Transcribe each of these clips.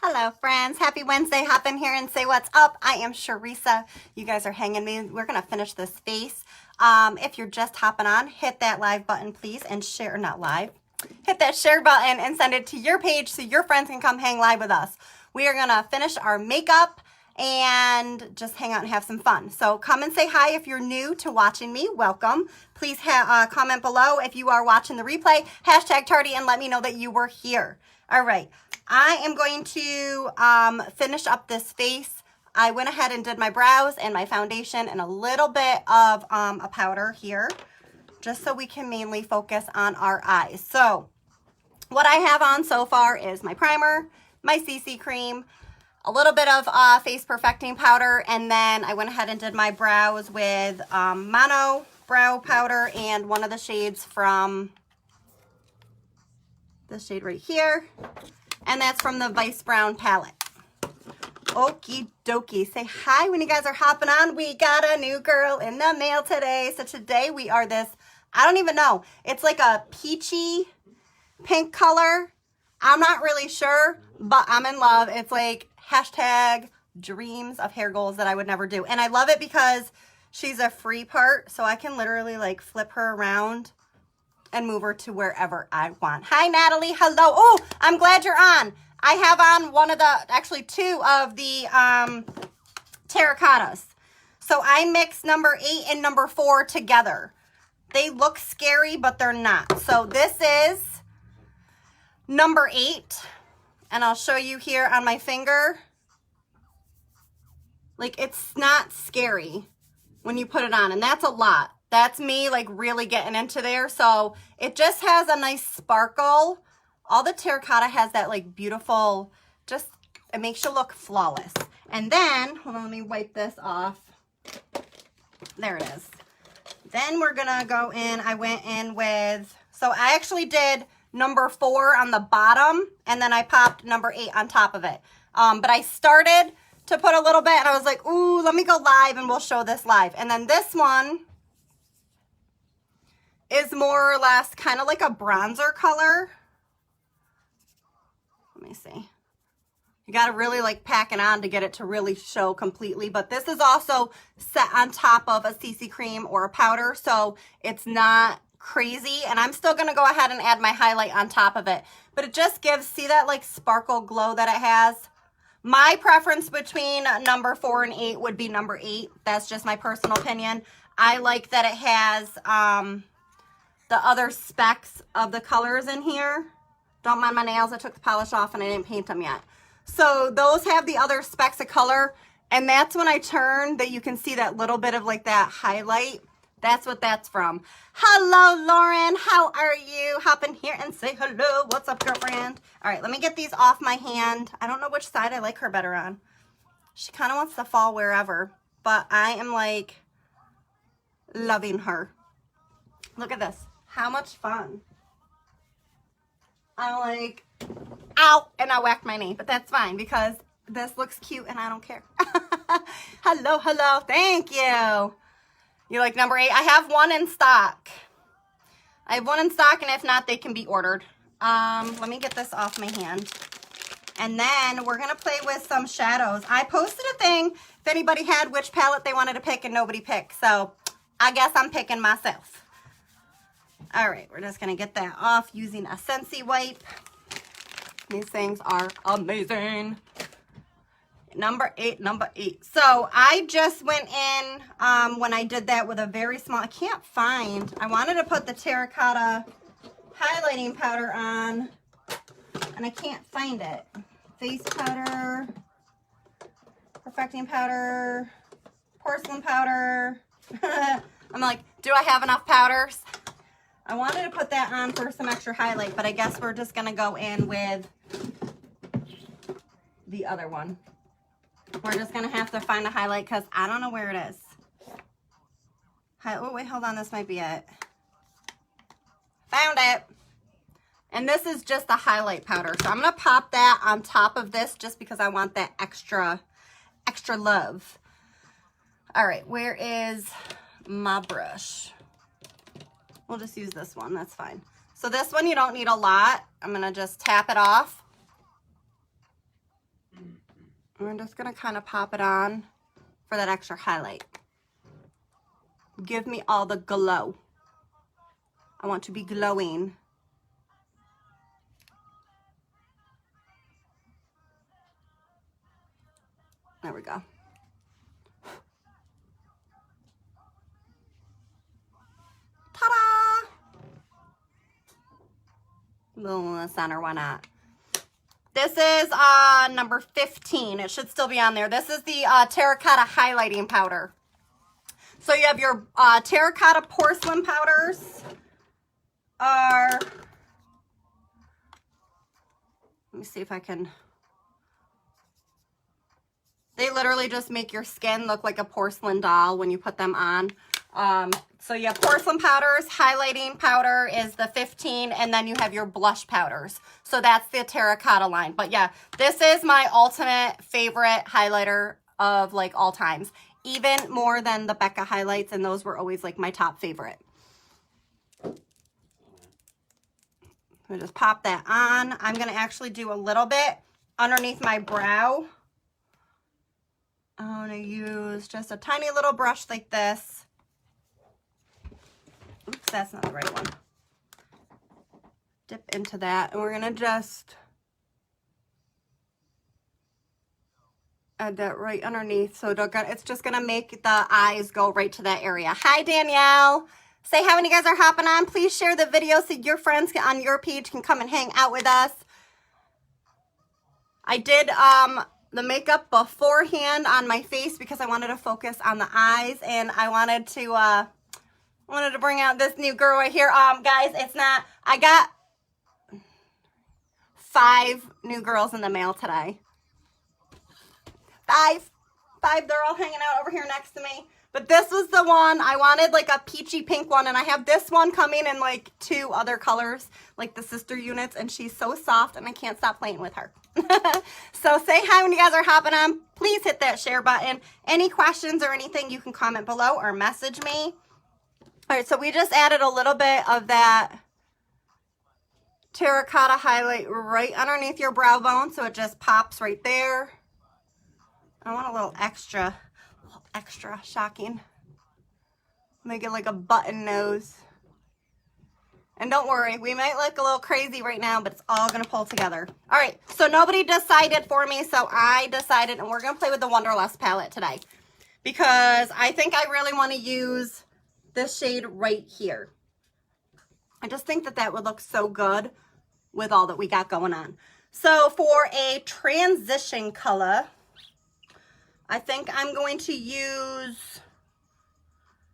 Hello friends, happy Wednesday. Hop in here and say what's up. I am Sharisa. You guys are hanging me. We're gonna finish this face. If you're just hopping on, hit that live button please and share, not live, hit that share button and send it to your page so your friends can come hang live with us. We are gonna finish our makeup and just hang out and have some fun. So come and say hi if you're new to watching me. Welcome. Please comment below if you are watching the replay, hashtag tardy, and let me know that you were here. All right. I am going to finish up this face. I went ahead and did my brows and my foundation and a little bit of a powder here, just so we can mainly focus on our eyes. So what I have on so far is my primer, my CC cream, a little bit of face perfecting powder, and then I went ahead and did my brows with Mono brow powder and one of the shades from this shade right here. And that's from the Vice Brown palette. Okie dokie. Say hi when you guys are hopping on. We got a new girl in the mail today. So today we are this, I don't even know. It's like a peachy pink color. I'm not really sure, but I'm in love. It's like hashtag dreams of hair goals that I would never do. And I love it because she's a free part. So I can literally like flip her around and move her to wherever I want. Hi, Natalie. Hello. Oh, I'm glad you're on. I have on one of the, actually two of the terracottas. So I mixed number 8 and number 4 together. They look scary, but they're not. So this is number 8. And I'll show you here on my finger. Like, it's not scary when you put it on. And that's a lot. That's me like really getting into there. So it just has a nice sparkle. All the terracotta has that like beautiful, just, it makes you look flawless. And then, hold on, let me wipe this off. There it is. Then we're gonna go in, I went in with, so I actually did number 4 on the bottom and then I popped number 8 on top of it. But I started to put a little bit and I was like, ooh, let me go live and we'll show this live. And then this one is more or less kind of like a bronzer color. Let me see. You got to really like pack it on to get it to really show completely. But this is also set on top of a CC cream or a powder, so it's not crazy. And I'm still going to go ahead and add my highlight on top of it. But it just gives, see that like sparkle glow that it has? My preference between number 4 and 8 would be number 8. That's just my personal opinion. I like that it has the other specks of the colors in here. Don't mind my nails. I took the polish off and I didn't paint them yet. So those have the other specks of color. And that's when I turn that you can see that little bit of like that highlight. That's what that's from. Hello, Lauren. How are you? Hop in here and say hello. What's up, girlfriend? All right, let me get these off my hand. I don't know which side I like her better on. She kind of wants to fall wherever. But I am like loving her. Look at this. How much fun. I'm like, ow, and I whacked my knee, but that's fine because this looks cute and I don't care. Hello, hello, thank you. You like number 8? I have one in stock. I have one in stock, and if not, they can be ordered. Let me get this off my hand. And then we're going to play with some shadows. I posted a thing if anybody had which palette they wanted to pick and nobody picked. So I guess I'm picking myself. All right, we're just going to get that off using a Scentsy wipe. These things are amazing. Number 8. So I just went in when I did that with a very small, I can't find, I wanted to put the terracotta highlighting powder on, and I can't find it. Face powder, perfecting powder, porcelain powder. I'm like, do I have enough powders? I wanted to put that on for some extra highlight, but I guess we're just going to go in with the other one. We're just going to have to find a highlight because I don't know where it is. Oh, wait, hold on. This might be it. Found it. And this is just a highlight powder. So I'm going to pop that on top of this just because I want that extra love. All right, where is my brush? We'll just use this one. That's fine. So this one you don't need a lot. I'm going to just tap it off. we're just gonna kind of pop it on for that extra highlight. Give me all the glow. I want to be glowing. There we go. Ta-da! A little in the center, why not? This is number 15. It should still be on there. This is the terracotta highlighting powder. So you have your terracotta porcelain powders are, let me see if I can, they literally just make your skin look like a porcelain doll when you put them on. So you have porcelain powders, highlighting powder is the 15, and then you have your blush powders. So that's the terracotta line. But yeah, this is my ultimate favorite highlighter of like all times. Even more than the Becca highlights, and those were always like my top favorite. I'm gonna just pop that on. I'm gonna actually do a little bit underneath my brow. I'm gonna use just a tiny little brush like this. Oops, that's not the right one. Dip into that, and we're gonna just add that right underneath, so it's just gonna make the eyes go right to that area. Hi, Danielle. Say hi when you guys are hopping on. Please share the video so your friends on your page can come and hang out with us. I did the makeup beforehand on my face because I wanted to focus on the eyes, and I wanted to bring out this new girl right here. Guys, it's not, I got 5 new girls in the mail today. 5, they're all hanging out over here next to me. But this was the one, I wanted like a peachy pink one, and I have this one coming in like 2 other colors, like the sister units, and she's so soft and I can't stop playing with her. So say hi when you guys are hopping on. Please hit that share button. Any questions or anything, you can comment below or message me. All right, so we just added a little bit of that terracotta highlight right underneath your brow bone, so it just pops right there. I want a little extra shocking. Make it like a button nose. And don't worry, we might look a little crazy right now, but it's all gonna pull together. All right, so nobody decided for me, so I decided, and we're gonna play with the Wonderlust palette today because I think I really wanna use this shade right here. I just think that that would look so good with all that we got going on. So for a transition color, I think I'm going to use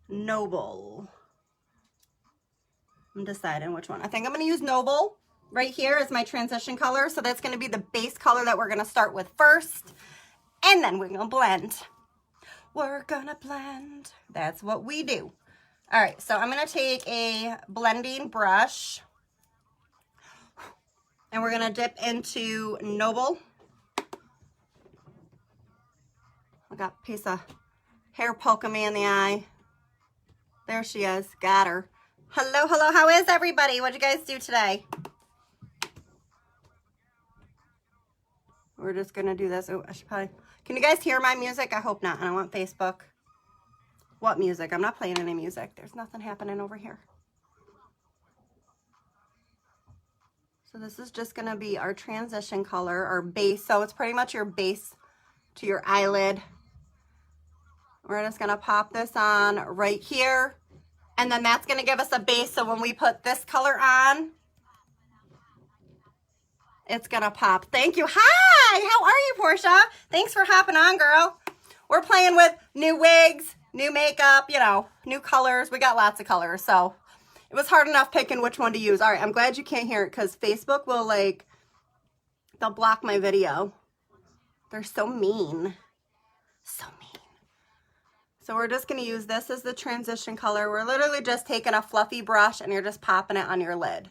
Noble. I'm deciding which one. I think I'm going to use Noble right here as my transition color. So that's going to be the base color that we're going to start with first. And then we're going to blend. We're going to blend. That's what we do. All right, so I'm going to take a blending brush. And we're going to dip into Noble. I got a piece of hair poking me in the eye. There she is. Got her. Hello, hello. How is everybody? What'd you guys do today? We're just going to do this. Oh, I should probably... Can you guys hear my music? I hope not. I don't want Facebook. What music? I'm not playing any music. There's nothing happening over here. So this is just going to be our transition color, our base. So it's pretty much your base to your eyelid. We're just going to pop this on right here. And then that's going to give us a base. So when we put this color on, it's going to pop. Thank you. Hi, how are you, Portia? Thanks for hopping on, girl. We're playing with new wigs, new makeup, you know, new colors. We got lots of colors. So it was hard enough picking which one to use. All right, I'm glad you can't hear it because Facebook will they'll block my video. They're so mean. So mean. So we're just going to use this as the transition color. We're literally just taking a fluffy brush and you're just popping it on your lid.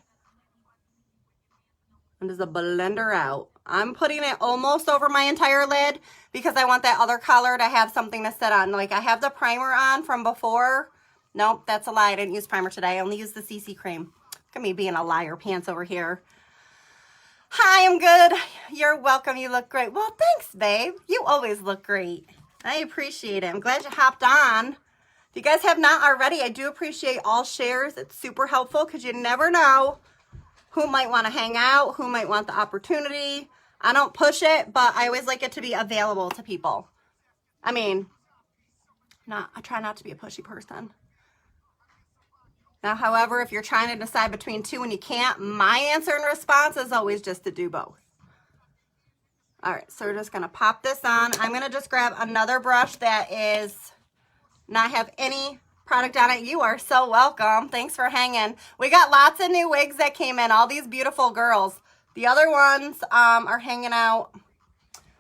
And just a blender out. I'm putting it almost over my entire lid because I want that other color to have something to sit on. Like I have the primer on from before. Nope, that's a lie. I didn't use primer today. I only used the CC cream. Look at me being a liar pants over here. Hi, I'm good. You're welcome. You look great. Well, thanks, babe. You always look great. I appreciate it. I'm glad you hopped on. If you guys have not already, I do appreciate all shares. It's super helpful because you never know who might want to hang out, who might want the opportunity. I don't push it, but I always like it to be available to people. I mean, I try not to be a pushy person. Now, however, if you're trying to decide between two and you can't, my answer and response is always just to do both. All right, so we're just gonna pop this on. I'm gonna just grab another brush that is not have any product on it. You are so welcome. Thanks for hanging. We got lots of new wigs that came in, all these beautiful girls. The other ones are hanging out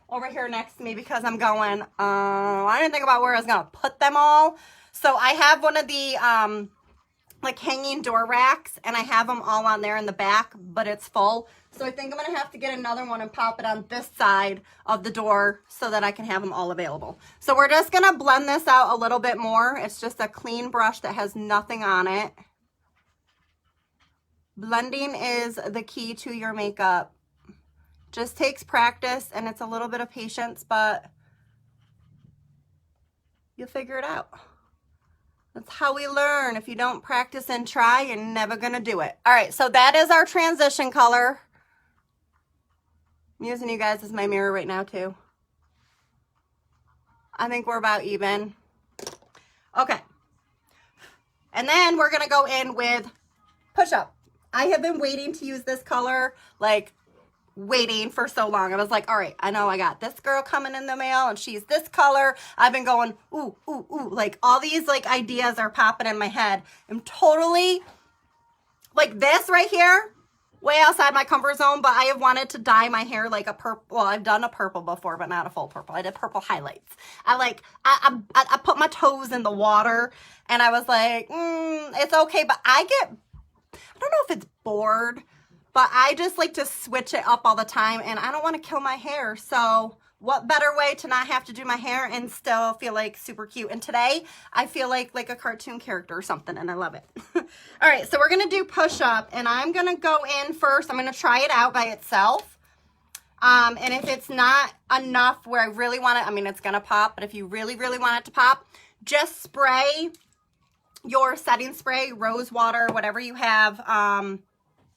over here next to me because I'm going, I didn't think about where I was gonna put them all. So I have one of the like hanging door racks and I have them all on there in the back, but it's full. So I think I'm gonna have to get another one and pop it on this side of the door so that I can have them all available. So we're just gonna blend this out a little bit more. It's just a clean brush that has nothing on it. Blending is the key to your makeup. Just takes practice and it's a little bit of patience, but you'll figure it out. That's how we learn. If you don't practice and try, you're never gonna do it. All right, so that is our transition color. I'm using you guys as my mirror right now too. I think we're about even. Okay. And then we're gonna go in with Push Up. I have been waiting to use this color, like waiting for so long. I was like, all right, I know I got this girl coming in the mail and she's this color. I've been going, ooh, ooh, ooh. Like all these like ideas are popping in my head. I'm totally like this right here, way outside my comfort zone, but I have wanted to dye my hair like a purple. Well, I've done a purple before, but not a full purple. I did purple highlights. I put my toes in the water and I was like, it's okay. But I don't know if it's bored, but I just like to switch it up all the time and I don't want to kill my hair. So what better way to not have to do my hair and still feel like super cute? And today I feel like a cartoon character or something and I love it. All right, so we're gonna do Push Up and I'm gonna go in first. I'm gonna try it out by itself. And if it's not enough where I really want it, I mean, it's gonna pop, but if you really, really want it to pop, just spray your setting spray, rose water, whatever you have,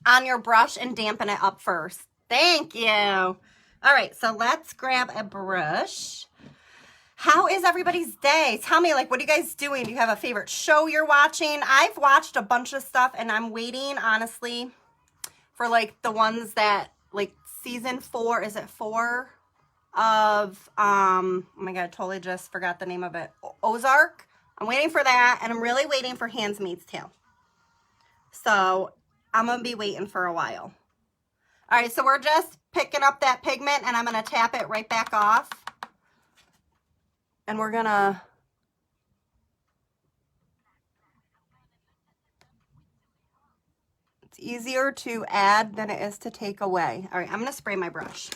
on your brush and dampen it up first. Thank you. All right, so let's grab a brush. How is everybody's day? Tell me, like, what are you guys doing? Do you have a favorite show you're watching? I've watched a bunch of stuff and I'm waiting, honestly, for like the ones that, like season 4, is it 4 of, oh my God, I totally just forgot the name of it. Ozark. I'm waiting for that and I'm really waiting for Handmaid's Tale. So I'm gonna be waiting for a while. All right, so we're just picking up that pigment and I'm gonna tap it right back off. And we're gonna, it's easier to add than it is to take away. All right, I'm gonna spray my brush.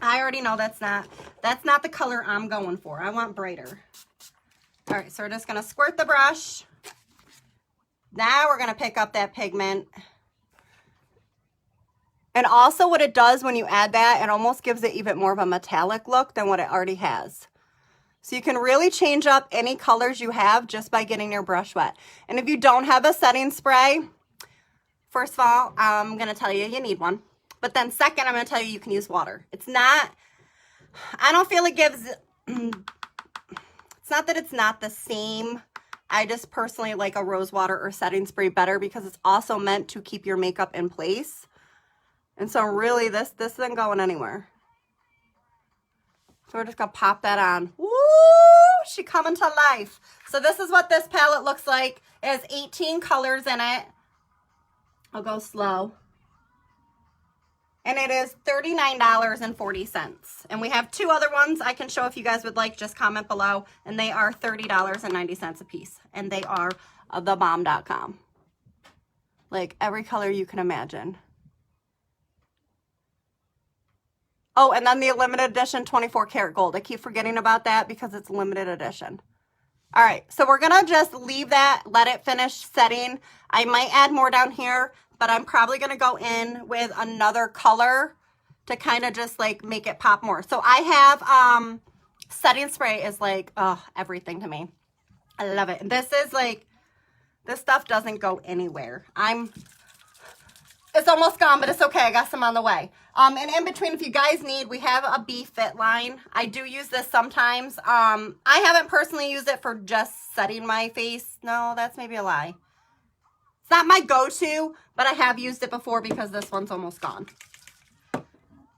I already know that's not the color I'm going for. I want brighter. All right, so we're just gonna squirt the brush. Now we're gonna pick up that pigment. And also what it does when you add that, it almost gives it even more of a metallic look than what it already has. So you can really change up any colors you have just by getting your brush wet. And if you don't have a setting spray, first of all, I'm gonna tell you, you need one. But then second, I'm gonna tell you, you can use water. It's not, I don't feel it gives, it's not that it's not the same. I just personally like a rose water or setting spray better because it's also meant to keep your makeup in place. And so really this isn't going anywhere. So we're just gonna pop that on. Woo! She coming to life. So this is what this palette looks like. It has 18 colors in it. I'll go slow. And it is $39.40. And we have 2 other ones I can show if you guys would like. Just comment below. And they are $30.90 a piece. And they are thebomb.com. Like every color you can imagine. Oh, and then the limited edition 24 karat gold. I keep forgetting about that because it's limited edition. All right, so we're gonna just leave that, let it finish setting. I might add more down here, but I'm probably gonna go in with another color to kind of just like make it pop more. So I have, setting spray is like, oh, everything to me. I love it. This is like, this stuff doesn't go anywhere. It's almost gone, but it's okay. I got some on the way. And in between, if you guys need, we have a Be Fit line. I do use this sometimes. I haven't personally used it for just setting my face. No, that's maybe a lie. It's not my go-to, but I have used it before because this one's almost gone.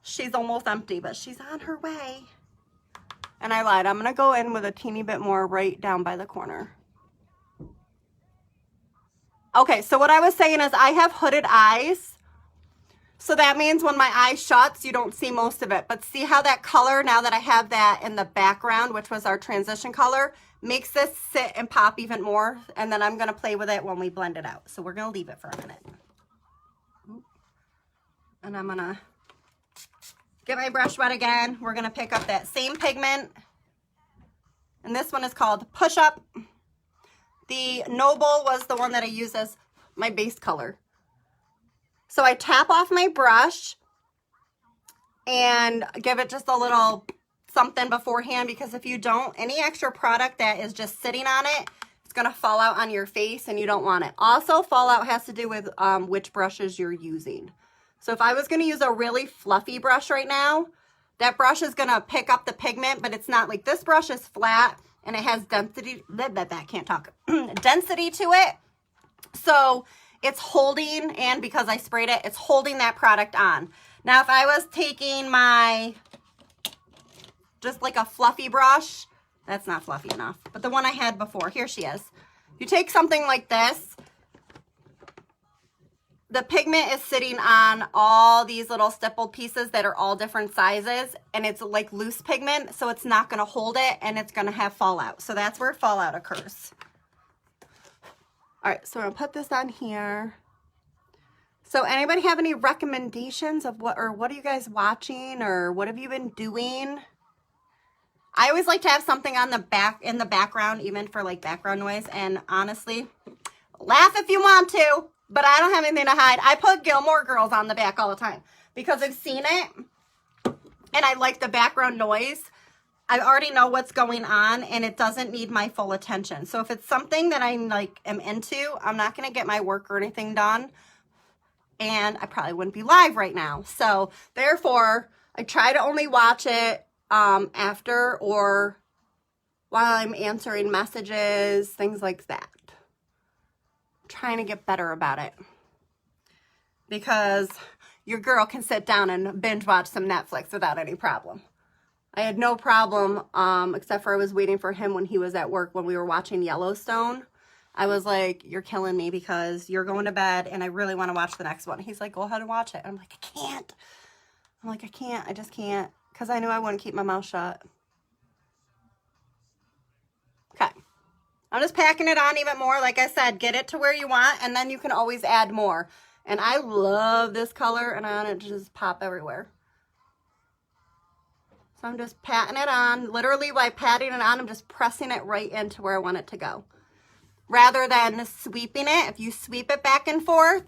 She's almost empty, but she's on her way. And I lied. I'm going to go in with a teeny bit more right down by the corner. Okay, so what I was saying is I have hooded eyes. So that means when my eye shuts, you don't see most of it. But see how that color, now that I have that in the background, which was our transition color, makes this sit and pop even more. And then I'm going to play with it when we blend it out. So we're going to leave it for a minute. And I'm going to get my brush wet again. We're going to pick up that same pigment. And this one is called Push Up. The Noble was the one that I used as my base color. So I tap off my brush and give it just a little something beforehand, because if you don't, any extra product that is just sitting on it, it's going to fall out on your face and you don't want it. Also, fallout has to do with which brushes you're using. So if I was going to use a really fluffy brush right now, that brush is going to pick up the pigment, but it's not like this brush is flat and it has density, can't talk, density to it. So it's holding, and because I sprayed it, it's holding that product on. Now, if I was taking my, just like a fluffy brush, that's not fluffy enough, but the one I had before, here she is. You take something like this, the pigment is sitting on all these little stippled pieces that are all different sizes, and it's like loose pigment, so it's not going to hold it, and it's going to have fallout. So that's where fallout occurs. All right, so I'm going to put this on here. So anybody have any recommendations of what are you guys watching, or what have you been doing? I always like to have something on the back, in the background, even for like background noise. And honestly, laugh if you want to, but I don't have anything to hide. I put Gilmore Girls on the back all the time because I've seen it and I like the background noise. I already know what's going on and it doesn't need my full attention. So if it's something that I like am into, I'm not going to get my work or anything done, and I probably wouldn't be live right now. So therefore, I try to only watch it after or while I'm answering messages, things like that. I'm trying to get better about it, because your girl can sit down and binge watch some Netflix without any problem. I had no problem, except for I was waiting for him when he was at work when we were watching Yellowstone. I was like, you're killing me because you're going to bed and I really want to watch the next one. He's like, go ahead and watch it. I'm like, I can't. I'm like, I can't. I just can't. Because I knew I wouldn't keep my mouth shut. Okay. I'm just packing it on even more. Like I said, get it to where you want, and then you can always add more. And I love this color, and I want it to just pop everywhere. So I'm just patting it on. Literally, by patting it on, I'm just pressing it right into where I want it to go. Rather than sweeping it, if you sweep it back and forth,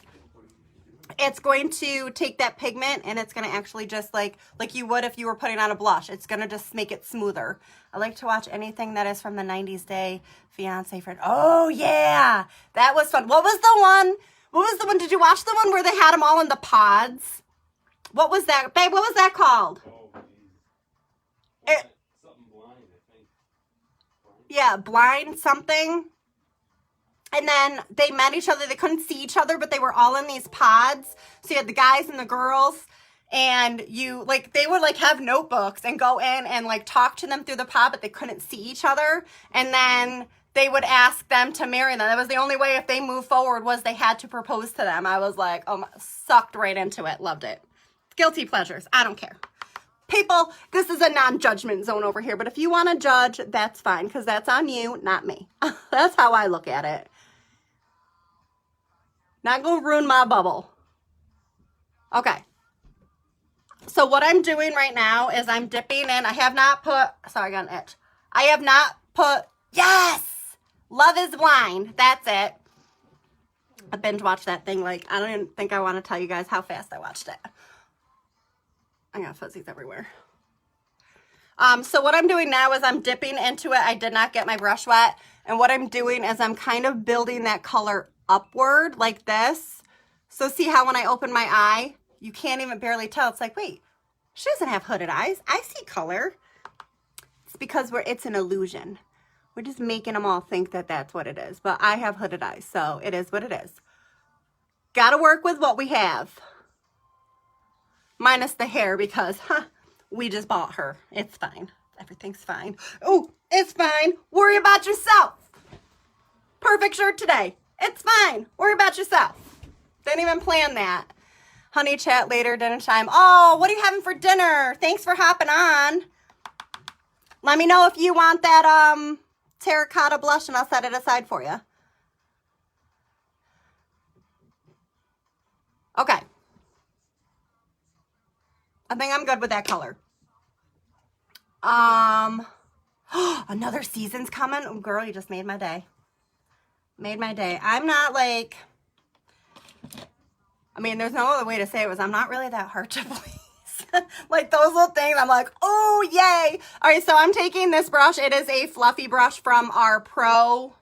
it's going to take that pigment and it's going to actually just like you would if you were putting on a blush. It's going to just make it smoother. I like to watch anything that is from the 90s day fiance friend. Oh, yeah. That was fun. What was the one? What was the one? Did you watch the one where they had them all in the pods? What was that? Babe, what was that called? Something blind, I think. Yeah, blind something. And then they met each other. They couldn't see each other, but they were all in these pods. So you had the guys and the girls, and you like they would like have notebooks and go in and like talk to them through the pod, but they couldn't see each other. And then they would ask them to marry them. That was the only way if they moved forward, was they had to propose to them. I was like, oh, sucked right into it. Loved it. Guilty pleasures. I don't care. People, this is a non-judgment zone over here, but if you want to judge, that's fine, because that's on you, not me. That's how I look at it. Not gonna ruin my bubble. Okay. So what I'm doing right now is I'm dipping in. I have not put, sorry, I got an itch. I have not put Yes! Love is Blind. That's it. I binge watched that thing. Like, I don't even think I want to tell you guys how fast I watched it. I got fuzzies everywhere. So what I'm doing now is I'm dipping into it. I did not get my brush wet. And what I'm doing is I'm kind of building that color upward like this. So see how when I open my eye, you can't even barely tell. It's like, wait, she doesn't have hooded eyes. I see color. It's because it's an illusion. We're just making them all think that that's what it is. But I have hooded eyes, so it is what it is. Got to work with what we have. Minus the hair because, we just bought her. It's fine. Everything's fine. Oh, it's fine. Worry about yourself. Perfect shirt today. It's fine. Worry about yourself. Didn't even plan that. Honey, chat later, dinner time. Oh, what are you having for dinner? Thanks for hopping on. Let me know if you want that terracotta blush and I'll set it aside for you. Okay. I think I'm good with that color. Another season's coming. Oh, girl, you just made my day. Made my day. I'm not like, I mean, there's no other way to say it was I'm not really that hard to please. Like those little things, I'm like, oh, yay. All right, so I'm taking this brush. It is a fluffy brush from our Pro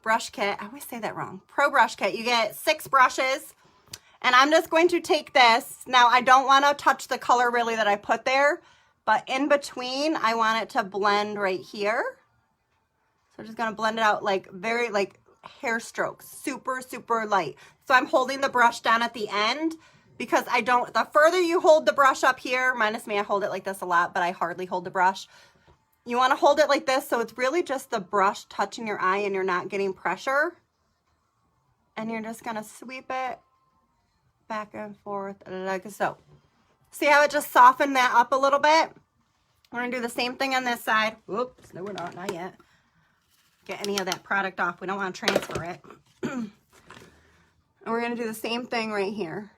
brush kit. I always say that wrong. Pro brush kit. You get 6 brushes. And I'm just going to take this. Now, I don't want to touch the color really that I put there. But in between, I want it to blend right here. So I'm just going to blend it out like very like hair strokes. Super, super light. So I'm holding the brush down at the end. Because the further you hold the brush up here, minus me, I hold it like this a lot, but I hardly hold the brush. You want to hold it like this so it's really just the brush touching your eye and you're not getting pressure. And you're just going to sweep it back and forth like so. See how it just softened that up a little bit? We're going to do the same thing on this side. Whoops, no we're not yet. Get any of that product off. We don't want to transfer it. And we're going to do the same thing right here.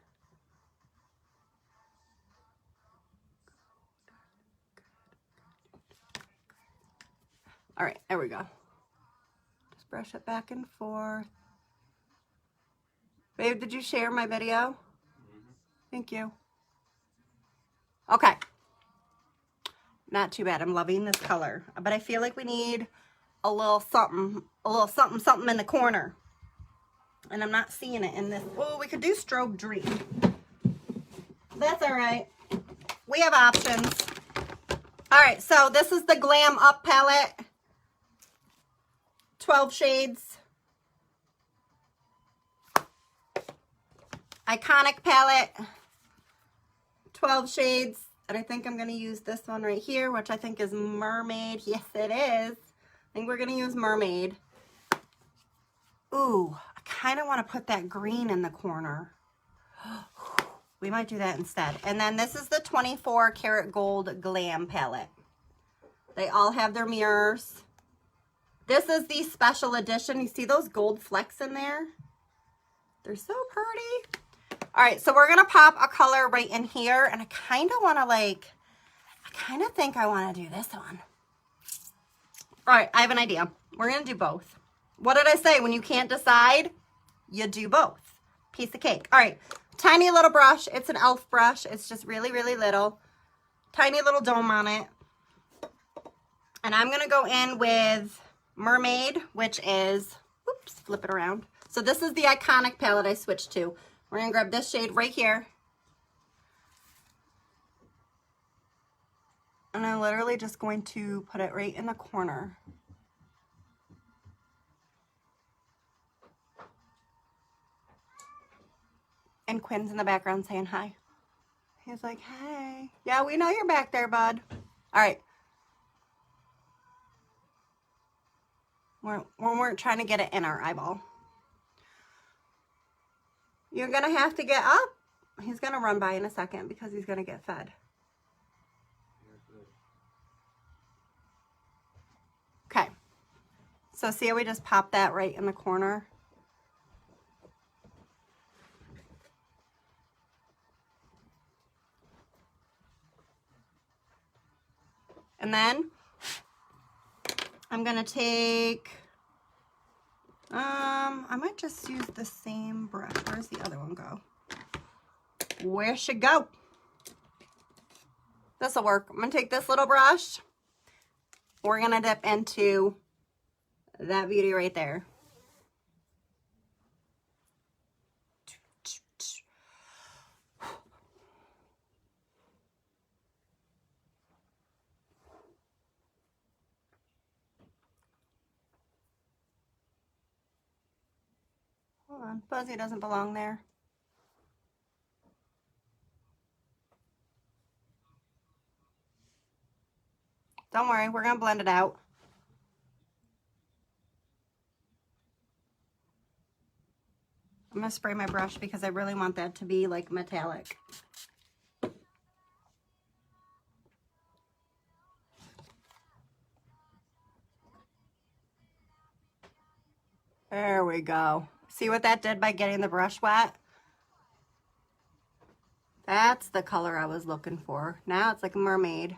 All right, there we go. Just brush it back and forth. Babe, did you share my video? Thank you. Okay. Not too bad. I'm loving this color. But I feel like we need a little something in the corner. And I'm not seeing it in this. Oh, we could do strobe dream. That's all right. We have options. All right, so this is the Glam Up palette. 12 shades. Iconic palette. 12 shades. And I think I'm going to use this one right here, which I think is Mermaid. Yes, it is. I think we're going to use Mermaid. Ooh, I kind of want to put that green in the corner. We might do that instead. And then this is the 24 karat gold Glam palette. They all have their mirrors. This is the special edition. You see those gold flecks in there? They're so pretty. All right, so we're going to pop a color right in here. And I kind of want to I kind of think I want to do this one. All right, I have an idea. We're going to do both. What did I say? When you can't decide, you do both. Piece of cake. All right, tiny little brush. It's an e.l.f. brush. It's just really, really little. Tiny little dome on it. And I'm going to go in with Mermaid, which is, oops, flip it around. So this is the Iconic palette I switched to. We're going to grab this shade right here. And I'm literally just going to put it right in the corner. And Quinn's in the background saying hi. He's like, hey. Yeah, we know you're back there, bud. All right. We're trying to get it in our eyeball. You're going to have to get up. He's going to run by in a second because he's going to get fed. Okay. So see how we just popped that right in the corner? And then I'm gonna take, I might just use the same brush. Where's the other one go? Where should go? This'll work. I'm gonna take this little brush. We're gonna dip into that beauty right there. Hold on, fuzzy doesn't belong there. Don't worry, we're gonna blend it out. I'm gonna spray my brush because I really want that to be like metallic. There we go. See what that did by getting the brush wet? That's the color I was looking for. Now it's like a mermaid.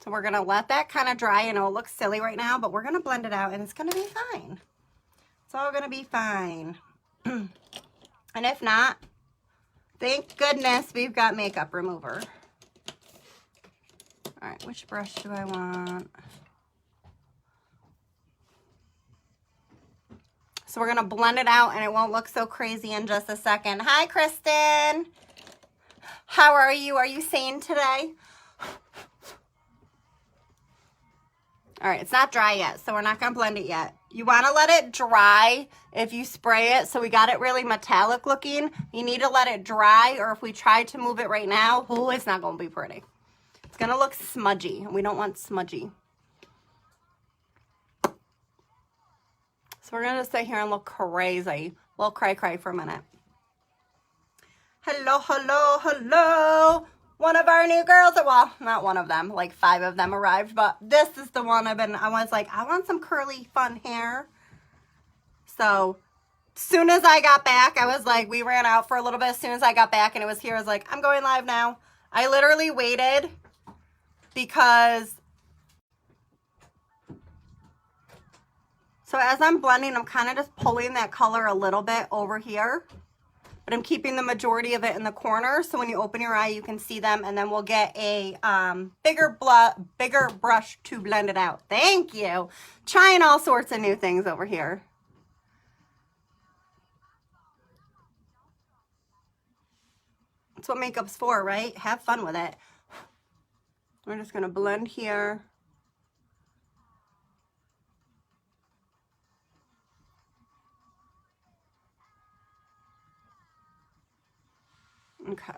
So we're gonna let that kind of dry. I know it looks silly right now, but we're gonna blend it out and it's gonna be fine. It's all gonna be fine. And if not, thank goodness we've got makeup remover. All right, which brush do I want? So we're gonna blend it out and it won't look so crazy in just a second. Hi, Kristen. How are you? Are you sane today? All right, it's not dry yet, so we're not gonna blend it yet. You wanna let it dry if you spray it, so we got it really metallic looking. You need to let it dry, or if we try to move it right now, oh, it's not gonna be pretty. It's gonna look smudgy, and we don't want smudgy. So we're gonna sit here and look crazy. We'll cry for a minute. Hello, hello, hello. One of our new girls, well, not one of them, like 5 of them arrived, but this is the one I was like, I want some curly fun hair. So as soon as I got back, I was like, we ran out for a little bit. As soon as I got back and it was here, I was like, I'm going live now. I literally waited because, so as I'm blending, I'm kind of just pulling that color a little bit over here. But I'm keeping the majority of it in the corner, so when you open your eye, you can see them, and then we'll get a bigger brush to blend it out. Thank you. Trying all sorts of new things over here. That's what makeup's for, right? Have fun with it. We're just gonna blend here. Okay.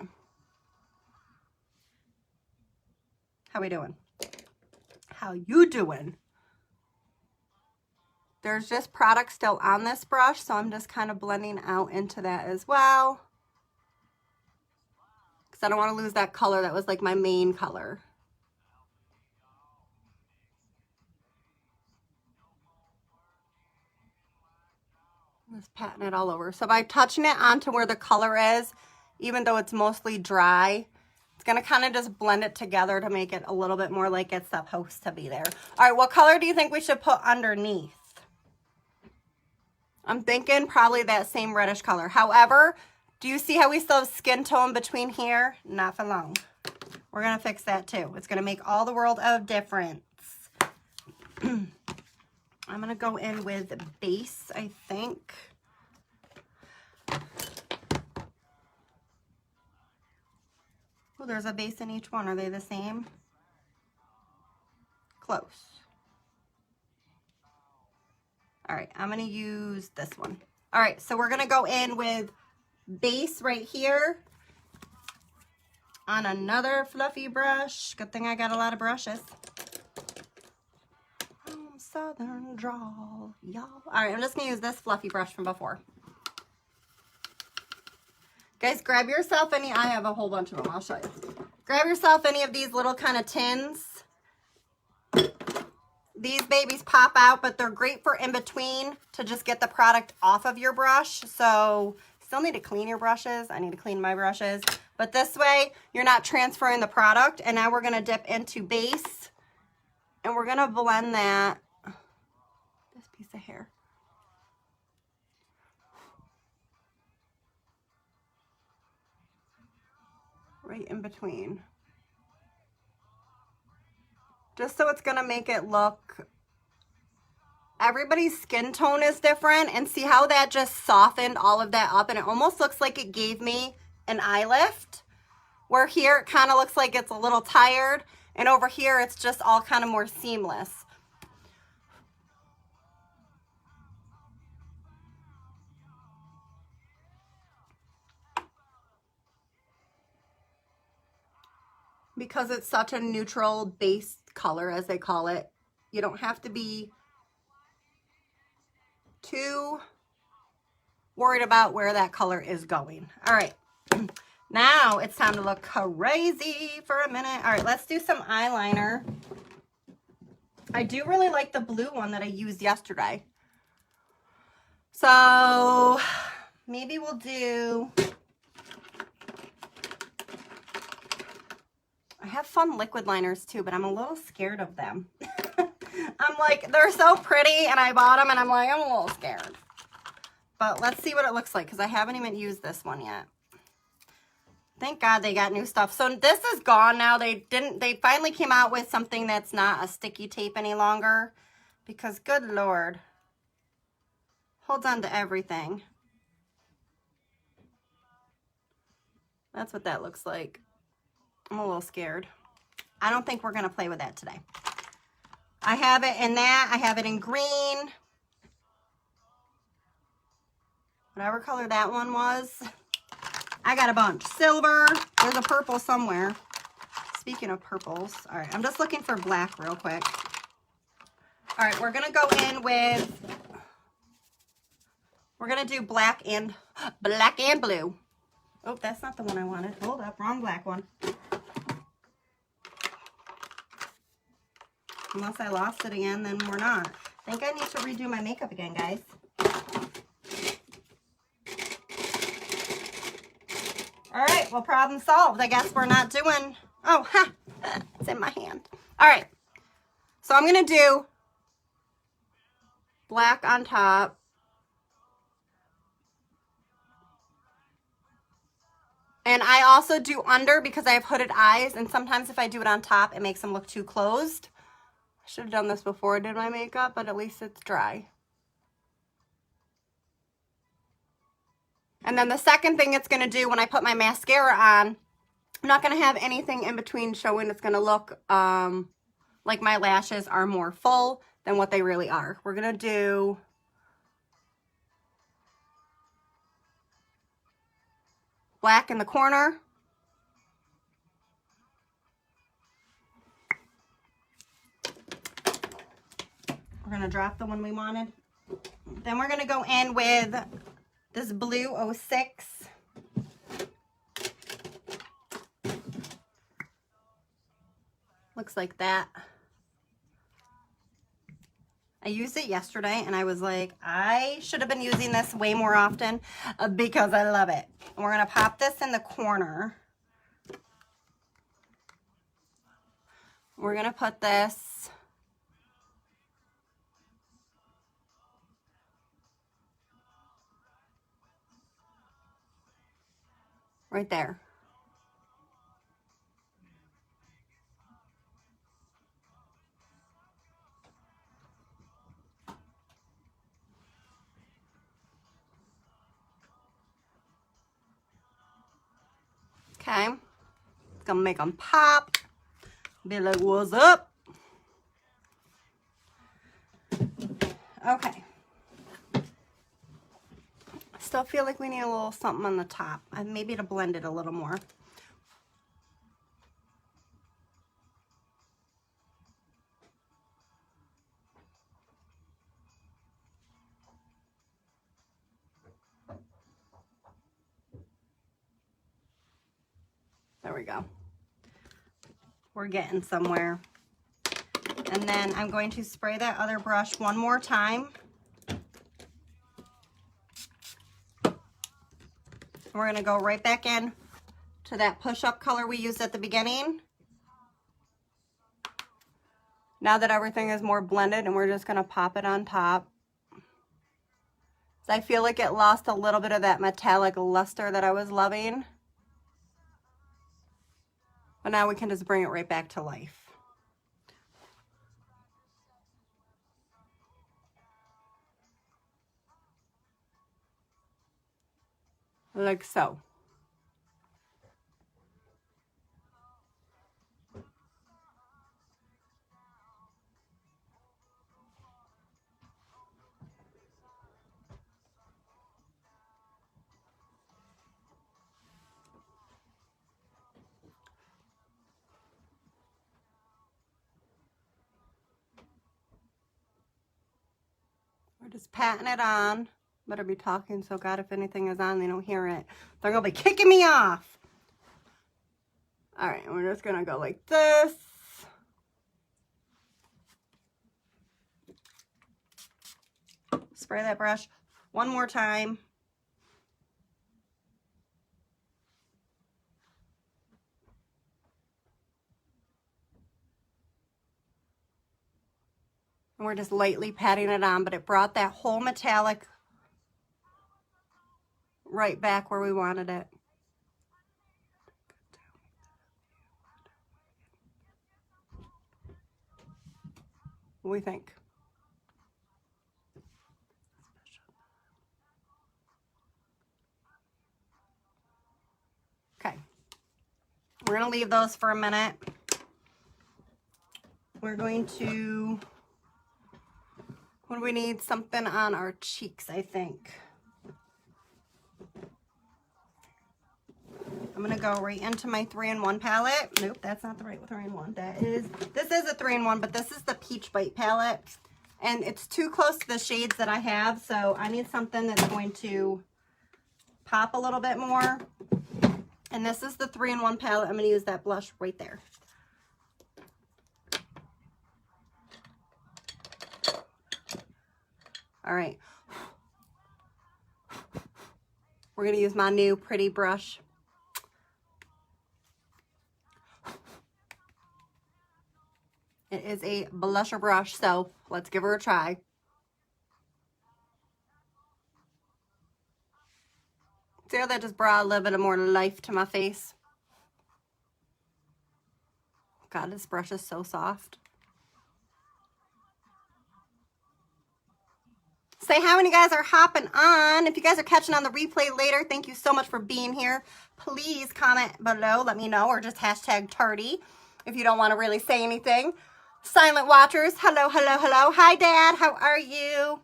How we doing? How you doing? There's just product still on this brush, so I'm just kind of blending out into that as well. Because I don't want to lose that color that was like my main color. Just patting it all over. So by touching it onto where the color is, even though it's mostly dry, it's going to kind of just blend it together to make it a little bit more like it's supposed to be there. All right, what color do you think we should put underneath? I'm thinking probably that same reddish color. However, do you see how we still have skin tone between here? Not for long. We're going to fix that too. It's going to make all the world of difference. I'm going to go in with base, I think. Oh, there's a base in each one. Are they the same? Close. All right, I'm going to use this one. All right, so we're going to go in with base right here on another fluffy brush. Good thing I got a lot of brushes. Southern drawl, y'all. All right, I'm just going to use this fluffy brush from before. Guys, grab yourself any, I have a whole bunch of them, I'll show you. Grab yourself any of these little kind of tins. These babies pop out, but they're great for in between to just get the product off of your brush. So still need to clean your brushes. I need to clean my brushes. But this way, you're not transferring the product. And now we're going to dip into base. And we're going to blend that. This piece of hair. Right in between. Just so it's going to make it look... Everybody's skin tone is different, and see how that just softened all of that up, and it almost looks like it gave me an eye lift, where here it kind of looks like it's a little tired, and over here it's just all kind of more seamless. Because it's such a neutral base color, as they call it, you don't have to be too worried about where that color is going. All right, now it's time to look crazy for a minute. All right, let's do some eyeliner. I do really like the blue one that I used yesterday. So maybe we'll do... I have fun liquid liners too, but I'm a little scared of them. I'm like, they're so pretty, and I bought them, and I'm like, I'm a little scared. But let's see what it looks like, because I haven't even used this one yet. Thank God they got new stuff. So this is gone now. They finally came out with something that's not a sticky tape any longer, because good Lord, holds on to everything. That's what that looks like. I'm a little scared. I don't think we're going to play with that today. I have it in that. I have it in green. Whatever color that one was. I got a bunch. Silver. There's a purple somewhere. Speaking of purples. All right, I'm just looking for black real quick. All right, we're going to go in with... We're going to do black and blue. Oh, that's not the one I wanted. Hold up, wrong black one. Unless I lost it again, then we're not. I think I need to redo my makeup again, guys. All right, well, problem solved. I guess we're not doing... Oh, ha! It's in my hand. All right. So I'm going to do black on top. And I also do under because I have hooded eyes, and sometimes if I do it on top, it makes them look too closed. I should have done this before I did my makeup, but at least it's dry. And then the second thing it's going to do when I put my mascara on, I'm not going to have anything in between showing. It's going to look like my lashes are more full than what they really are. We're going to do... black in the corner. We're going to drop the one we wanted. Then we're going to go in with this blue 06. Looks like that. I used it yesterday, and I was like, I should have been using this way more often because I love it. And we're going to pop this in the corner. We're going to put this right there. Okay, it's gonna make them pop. Be like, what's up? Okay. Still feel like we need a little something on the top. Maybe to blend it a little more. There we go. We're getting somewhere. And then I'm going to spray that other brush one more time. We're going to go right back in to that push-up color we used at the beginning. Now that everything is more blended, and we're just going to pop it on top. So I feel like it lost a little bit of that metallic luster that I was loving. But now we can just bring it right back to life. Like so. We're just patting it on. Better be talking, so God, if anything is on, they don't hear it. They're gonna be kicking me off. All right, we're just gonna go like this. Spray that brush one more time. And we're just lightly patting it on, but it brought that whole metallic right back where we wanted it. What do we think? Okay. We're going to leave those for a minute. We're going to, what do we need? Something on our cheeks, I think. I'm going to go right into my 3-in-1 palette. Nope, that's not the right 3-in-1. This is a 3-in-1, but this is the Peach Bite palette. And it's too close to the shades that I have, so I need something that's going to pop a little bit more. And this is the 3-in-1 palette. I'm going to use that blush right there. All right. We're going to use my new pretty brush. It is a blusher brush, so let's give her a try. See how that just brought a little bit of more life to my face? God, this brush is so soft. Say hi when you guys are hopping on. If you guys are catching on the replay later, thank you so much for being here. Please comment below, let me know, or just hashtag tardy if you don't want to really say anything. Silent watchers, hello, hello, hello. Hi, Dad, how are you?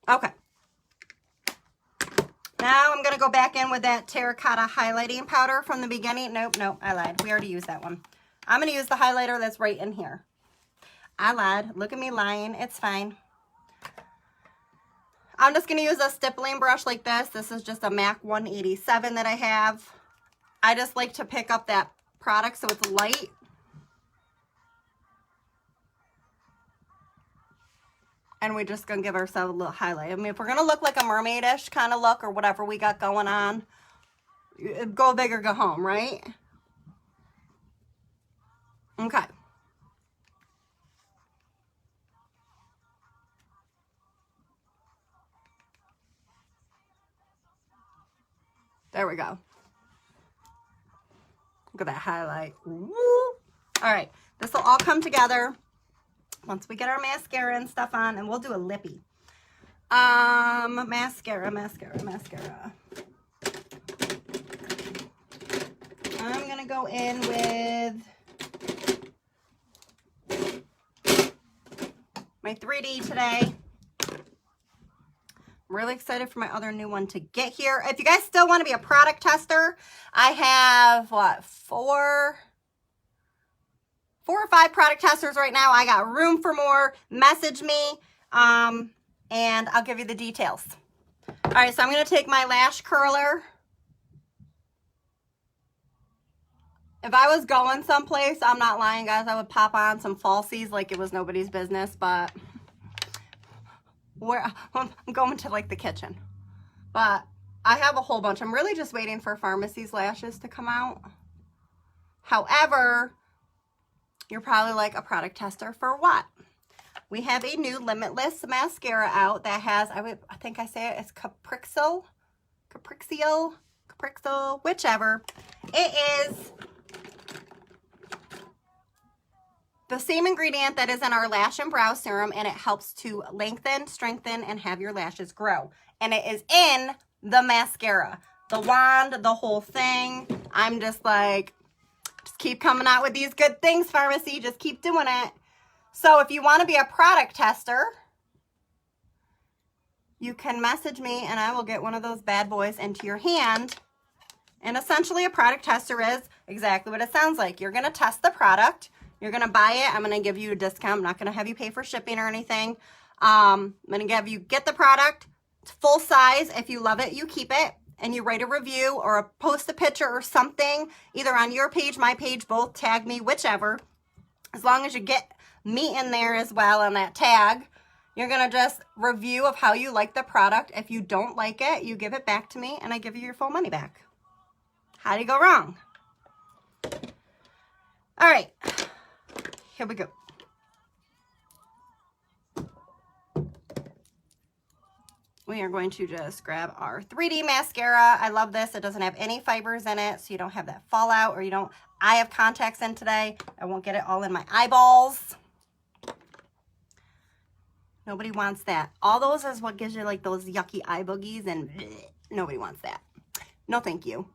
Okay. Now I'm going to go back in with that terracotta highlighting powder from the beginning. Nope, I lied. We already used that one. I'm going to use the highlighter that's right in here. I lied. Look at me lying. It's fine. I'm just going to use a stippling brush like this. This is just a MAC 187 that I have. I just like to pick up that product so it's light. And we're just going to give ourselves a little highlight. I mean, if we're going to look like a mermaid-ish kind of look or whatever we got going on, go big or go home, right? Okay. There we go. Look at that highlight. Woo. All right. This will all come together once we get our mascara and stuff on, and we'll do a lippy. Mascara. I'm going to go in with my 3D today. I'm really excited for my other new one to get here. If you guys still want to be a product tester, I have, what, four or five product testers right now. I got room for more. Message me, and I'll give you the details. All right, so I'm going to take my lash curler. If I was going someplace, I'm not lying, guys, I would pop on some falsies like it was nobody's business, but I'm going to, like, the kitchen. But I have a whole bunch. I'm really just waiting for Farmasi's lashes to come out. However, you're probably like, a product tester for what? We have a new Limitless mascara out that has, I think I say it's Caprixo, whichever. It is the same ingredient that is in our lash and brow serum, and it helps to lengthen, strengthen, and have your lashes grow. And it is in the mascara, the wand, the whole thing. I'm just like, just keep coming out with these good things, Farmasi. Just keep doing it. So if you want to be a product tester, you can message me and I will get one of those bad boys into your hand. And essentially a product tester is exactly what it sounds like. You're going to test the product. You're going to buy it. I'm going to give you a discount. I'm not going to have you pay for shipping or anything. I'm going to have you get the product. It's full size. If you love it, you keep it. And you write a review or post a picture or something, either on your page, my page, both, tag me, whichever. As long as you get me in there as well on that tag, you're going to just review of how you like the product. If you don't like it, you give it back to me and I give you your full money back. How do you go wrong? All right, here we go. We are going to just grab our 3D mascara. I love this. It doesn't have any fibers in it, so you don't have that fallout, or you don't. I have contacts in today. I won't get it all in my eyeballs. Nobody wants that. All those is what gives you like those yucky eye boogies, and bleh, nobody wants that. No, thank you.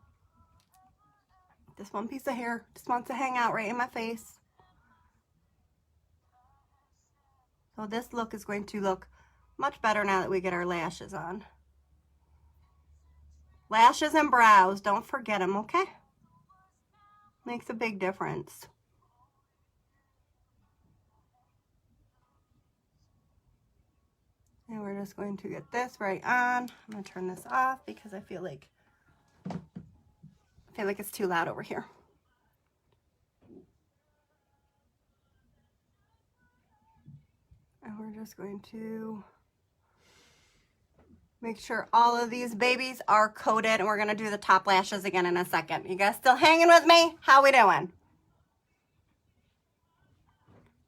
This one piece of hair just wants to hang out right in my face. So this look is going to look much better now that we get our lashes on. Lashes and brows, don't forget them, okay? Makes a big difference. And we're just going to get this right on. I'm going to turn this off because I feel like it's too loud over here. And we're just going to make sure all of these babies are coated, and we're going to do the top lashes again in a second. You guys still hanging with me? How we doing?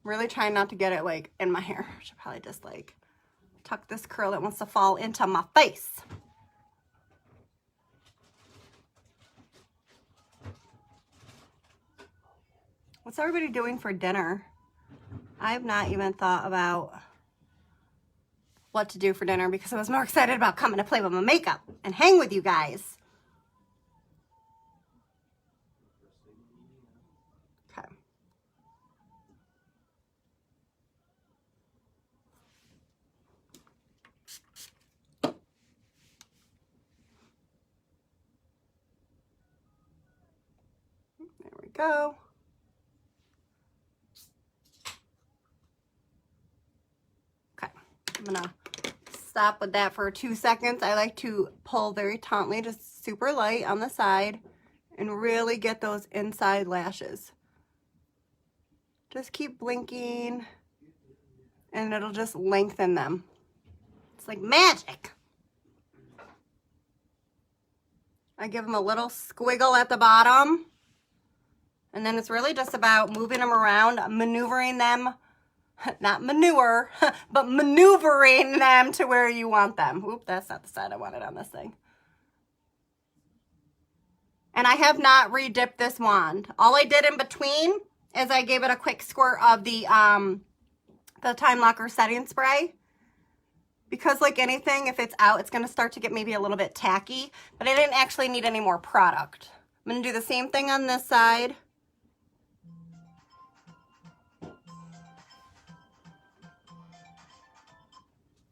Really trying not to get it like in my hair. I should probably just like tuck this curl that wants to fall into my face. What's everybody doing for dinner? I have not even thought about what to do for dinner because I was more excited about coming to play with my makeup and hang with you guys. Okay. There we go. I'm gonna stop with that for 2 seconds. I like to pull very tautly, just super light on the side, and really get those inside lashes. Just keep blinking and it'll just lengthen them. It's like magic. I give them a little squiggle at the bottom, and then it's really just about moving them around, maneuvering them. Not manure, but maneuvering them to where you want them. Oop, that's not the side I wanted on this thing. And I have not re-dipped this wand. All I did in between is I gave it a quick squirt of the Time Locker setting spray. Because like anything, if it's out, it's going to start to get maybe a little bit tacky. But I didn't actually need any more product. I'm going to do the same thing on this side.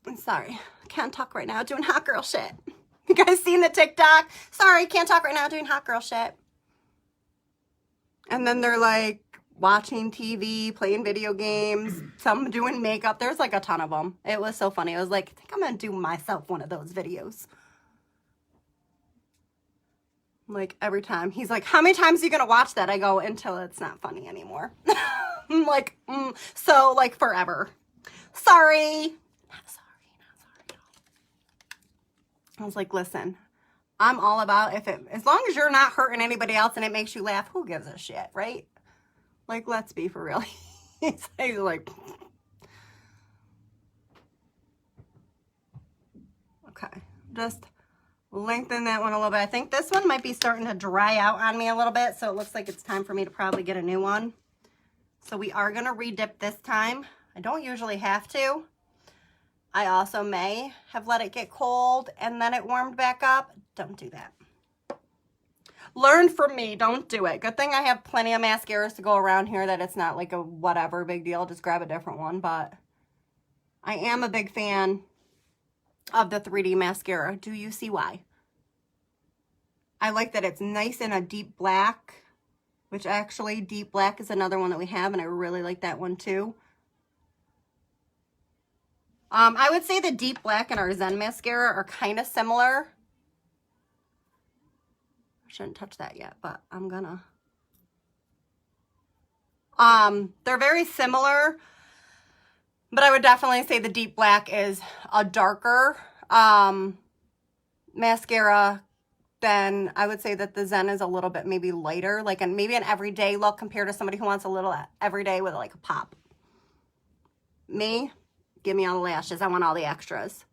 I'm sorry, I can't talk right now, doing hot girl shit. You guys seen the TikTok? Sorry, can't talk right now, doing hot girl shit. And then they're like watching TV, playing video games, some doing makeup. There's like a ton of them. It was so funny. I was like, I think I'm gonna do myself one of those videos. Like every time. He's like, how many times are you gonna watch that? I go, until it's not funny anymore. I'm like, so like forever. Sorry. I was like, listen, I'm all about as long as you're not hurting anybody else and it makes you laugh, who gives a shit, right? Like, let's be for real. He's like, okay, just lengthen that one a little bit. I think this one might be starting to dry out on me a little bit, so it looks like it's time for me to probably get a new one. So we are going to re-dip this time. I don't usually have to. I also may have let it get cold and then it warmed back up. Don't do that. Learn from me. Don't do it. Good thing I have plenty of mascaras to go around here that it's not like a whatever big deal. Just grab a different one. But I am a big fan of the 3D mascara. Do you see why? I like that it's nice in a deep black, which actually deep black is another one that we have, and I really like that one too. I would say the deep black and our Zen mascara are kind of similar. I shouldn't touch that yet, but I'm gonna. They're very similar, but I would definitely say the deep black is a darker mascara. Then I would say that the Zen is a little bit maybe lighter, like maybe an everyday look compared to somebody who wants a little everyday with like a pop. Me, give me all the lashes. I want all the extras.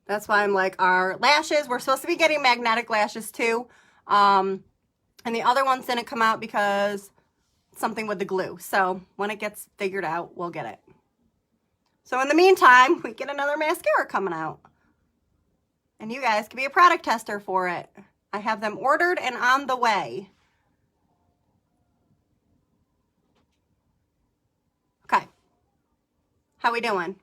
That's why I'm like, our lashes, we're supposed to be getting magnetic lashes too. And the other ones didn't come out because something with the glue. So when it gets figured out, we'll get it. So in the meantime, we get another mascara coming out. And you guys can be a product tester for it. I have them ordered and on the way. Okay. How we doing?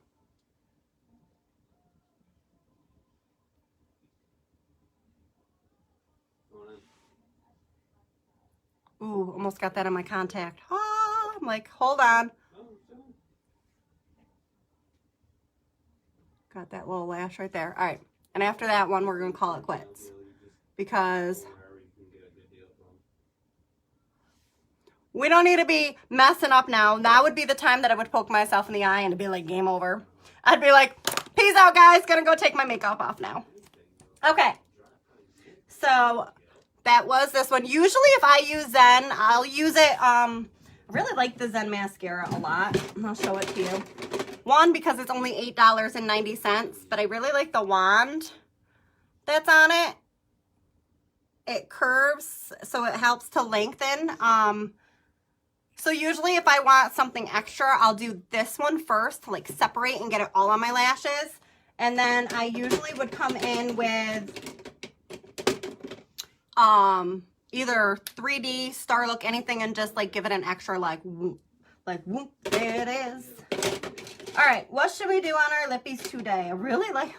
Ooh, almost got that in my contact. Oh, I'm like, hold on. Got that little lash right there. All right. And after that one, we're going to call it quits. Because we don't need to be messing up now. That would be the time that I would poke myself in the eye and it'd be like, game over. I'd be like, peace out, guys. Gonna go take my makeup off now. Okay. So that was this one. Usually if I use Zen, I'll use it. I really like the Zen mascara a lot. I'll show it to you. One, because it's only $8.90, but I really like the wand that's on it. It curves, so it helps to lengthen. So usually if I want something extra, I'll do this one first to like separate and get it all on my lashes. And then I usually would come in with either 3D, Star Look, anything, and just like give it an extra like whoop, there it is. All right, what should we do on our lippies today? I really like,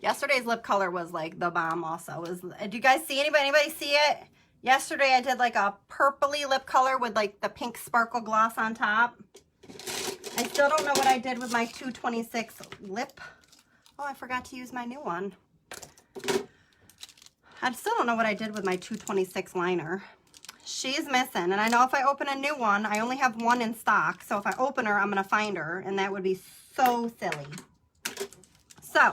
yesterday's lip color was like the bomb also. Do you guys see anybody see it? Yesterday I did like a purpley lip color with like the pink sparkle gloss on top. I still don't know what I did with my 226 lip. Oh, I forgot to use my new one. I still don't know what I did with my 226 liner. She's missing, and I know if I open a new one, I only have one in stock, so if I open her, I'm going to find her, and that would be so silly. So,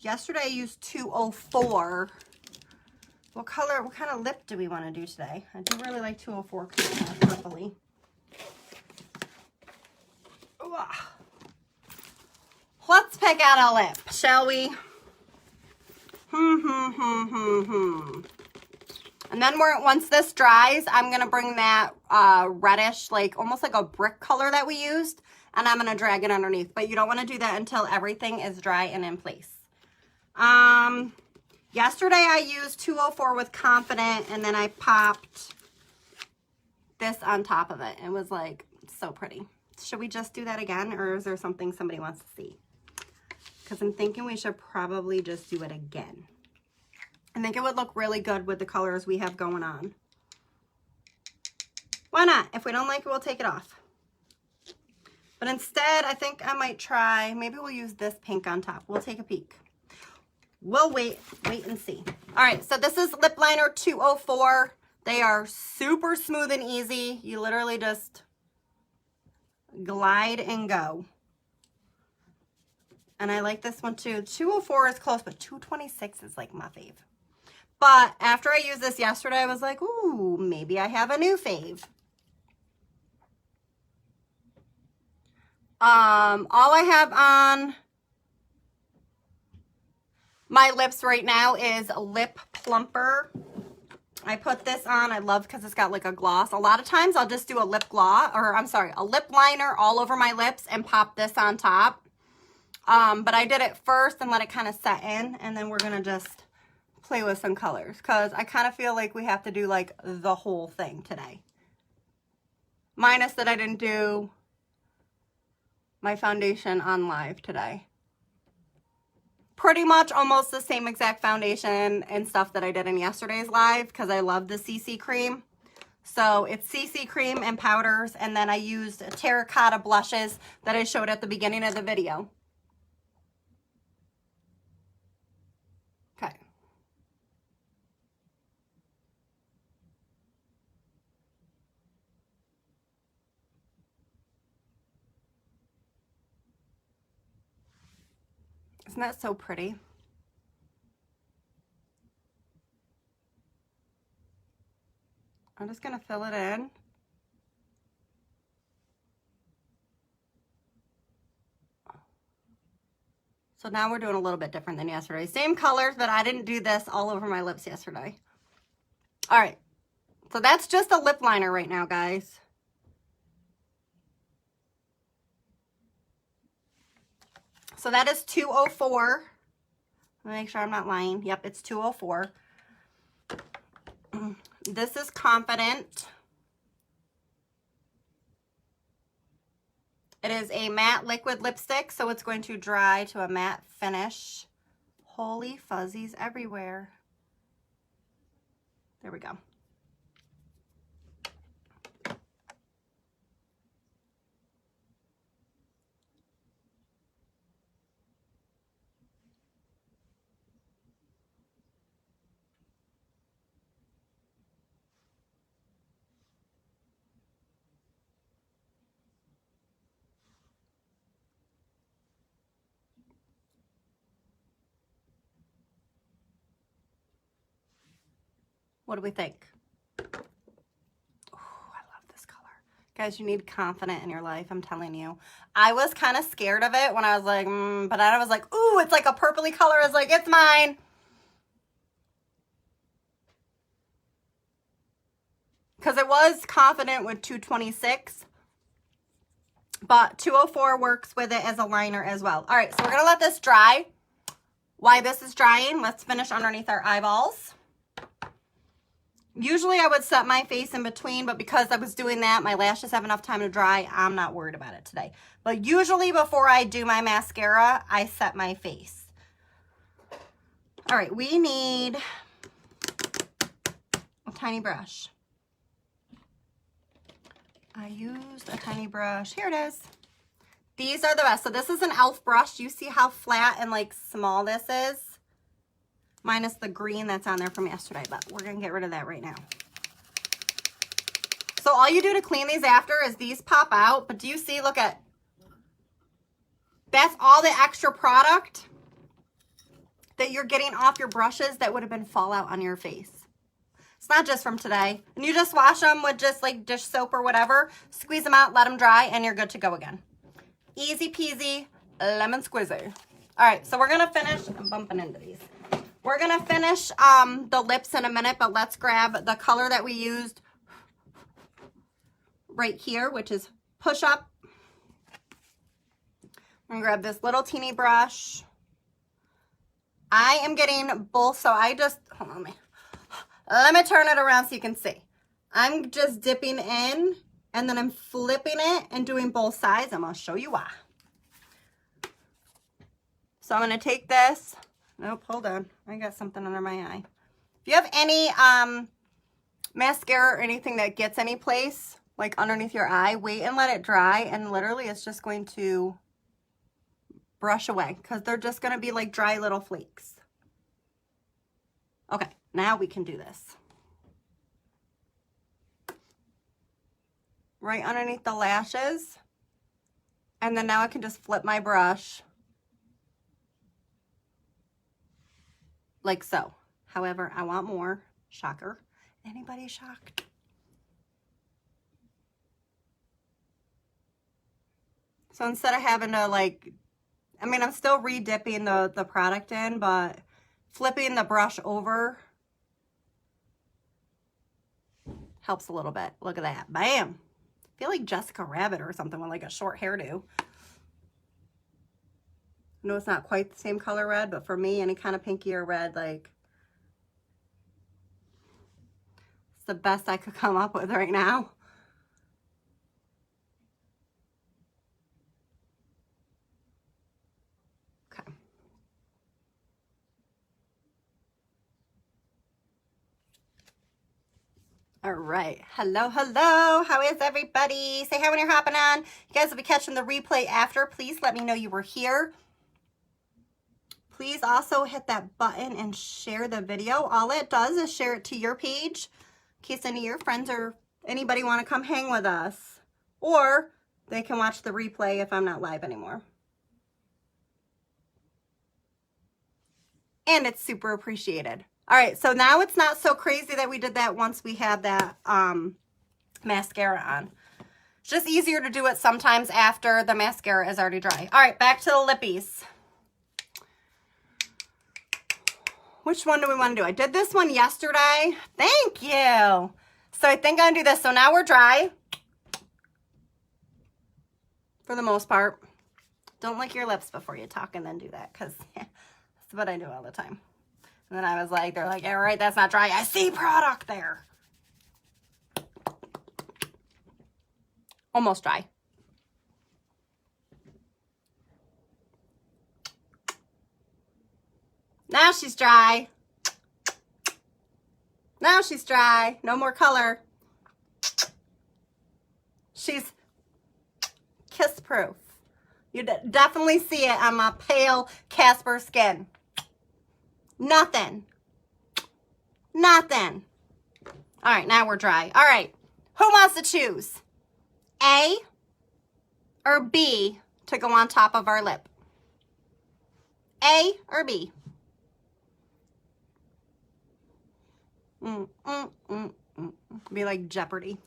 yesterday I used 204. What kind of lip do we want to do today? I do really like 204 because it's kind of purpley. Let's pick out a lip, shall we? And then once this dries, I'm going to bring that reddish, like almost like a brick color that we used, and I'm going to drag it underneath. But you don't want to do that until everything is dry and in place. Yesterday I used 204 with Confident, and then I popped this on top of it. It was like so pretty. Should we just do that again, or is there something somebody wants to see? Because I'm thinking we should probably just do it again. I think it would look really good with the colors we have going on. Why not? If we don't like it, we'll take it off. But instead, I think I might try, maybe we'll use this pink on top. We'll take a peek. We'll wait and see. All right, so this is lip liner 204. They are super smooth and easy. You literally just glide and go. And I like this one too. 204 is close, but 226 is like my fave. But after I used this yesterday, I was like, ooh, maybe I have a new fave. All I have on my lips right now is Lip Plumper. I put this on. I love because it's got like a gloss. A lot of times I'll just do a lip gloss, or I'm sorry, a lip liner all over my lips and pop this on top. But I did it first and let it kind of set in, and then we're going to just play with some colors because I kind of feel like we have to do like the whole thing today. Minus that I didn't do my foundation on live today. Pretty much almost the same exact foundation and stuff that I did in yesterday's live because I love the CC cream. So it's CC cream and powders, and then I used terracotta blushes that I showed at the beginning of the video. Okay. Isn't that so pretty? I'm just going to fill it in. So now we're doing a little bit different than yesterday. Same colors, but I didn't do this all over my lips yesterday. All right. So that's just a lip liner right now, guys. So that is 204. Let me make sure I'm not lying. Yep, it's 204. This is Confident. It is a matte liquid lipstick, so it's going to dry to a matte finish. Holy fuzzies everywhere. There we go. What do we think? Oh, I love this color. Guys, you need confident in your life, I'm telling you. I was kind of scared of it when I was like, but I was like, ooh, it's like a purpley color. I was like, it's mine. Because it was Confident with 226. But 204 works with it as a liner as well. All right, so we're going to let this dry. While this is drying, let's finish underneath our eyeballs. Usually I would set my face in between, but because I was doing that, my lashes have enough time to dry. I'm not worried about it today. But usually before I do my mascara, I set my face. All right, we need a tiny brush. I used a tiny brush. Here it is. These are the best. So this is an e.l.f. brush. You see how flat and like small this is? Minus the green that's on there from yesterday, but we're going to get rid of that right now. So all you do to clean these after is these pop out, but do you see, look at, that's all the extra product that you're getting off your brushes that would have been fallout on your face. It's not just from today. And you just wash them with just like dish soap or whatever, squeeze them out, let them dry, and you're good to go again. Easy peasy, lemon squeezy. All right, so we're going to finish, I'm bumping into these. We're going to finish the lips in a minute, but let's grab the color that we used right here, which is Push Up. I'm going to grab this little teeny brush. I am getting both, so I just, hold on, let me turn it around so you can see. I'm just dipping in, and then I'm flipping it and doing both sides. I'm going to show you why. So I'm going to take this. Nope, hold on. I got something under my eye. If you have any mascara or anything that gets any place, like underneath your eye, wait and let it dry, and literally it's just going to brush away because they're just going to be like dry little flakes. Okay, now we can do this. Right underneath the lashes. And then now I can just flip my brush like so. However, I want more. Shocker. Anybody shocked? So instead of having to like, I mean, I'm still re-dipping the product in, but flipping the brush over helps a little bit. Look at that. Bam. I feel like Jessica Rabbit or something with like a short hairdo. I know it's not quite the same color red, but for me, any kind of pinky or red, like, it's the best I could come up with right now. Okay. All right. Hello, hello. How is everybody? Say hi when you're hopping on. You guys will be catching the replay after. Please let me know you were here. Please also hit that button and share the video. All it does is share it to your page in case any of your friends or anybody want to come hang with us. Or they can watch the replay if I'm not live anymore. And it's super appreciated. All right, so now it's not so crazy that we did that once we have that mascara on. It's just easier to do it sometimes after the mascara is already dry. All right, back to the lippies. Which one do we want to do? I did this one yesterday. Thank you. So I think I'm going to do this. So now we're dry. For the most part. Don't lick your lips before you talk and then do that. Because that's what I do all the time. And then I was like, they're like, all right, that's not dry. I see product there. Almost dry. Now she's dry. Now she's dry. No more color. She's kiss proof. You definitely see it on my pale Casper skin. Nothing. Nothing. All right, now we're dry. All right. Who wants to choose? A or B to go on top of our lip? A or B? Be like Jeopardy.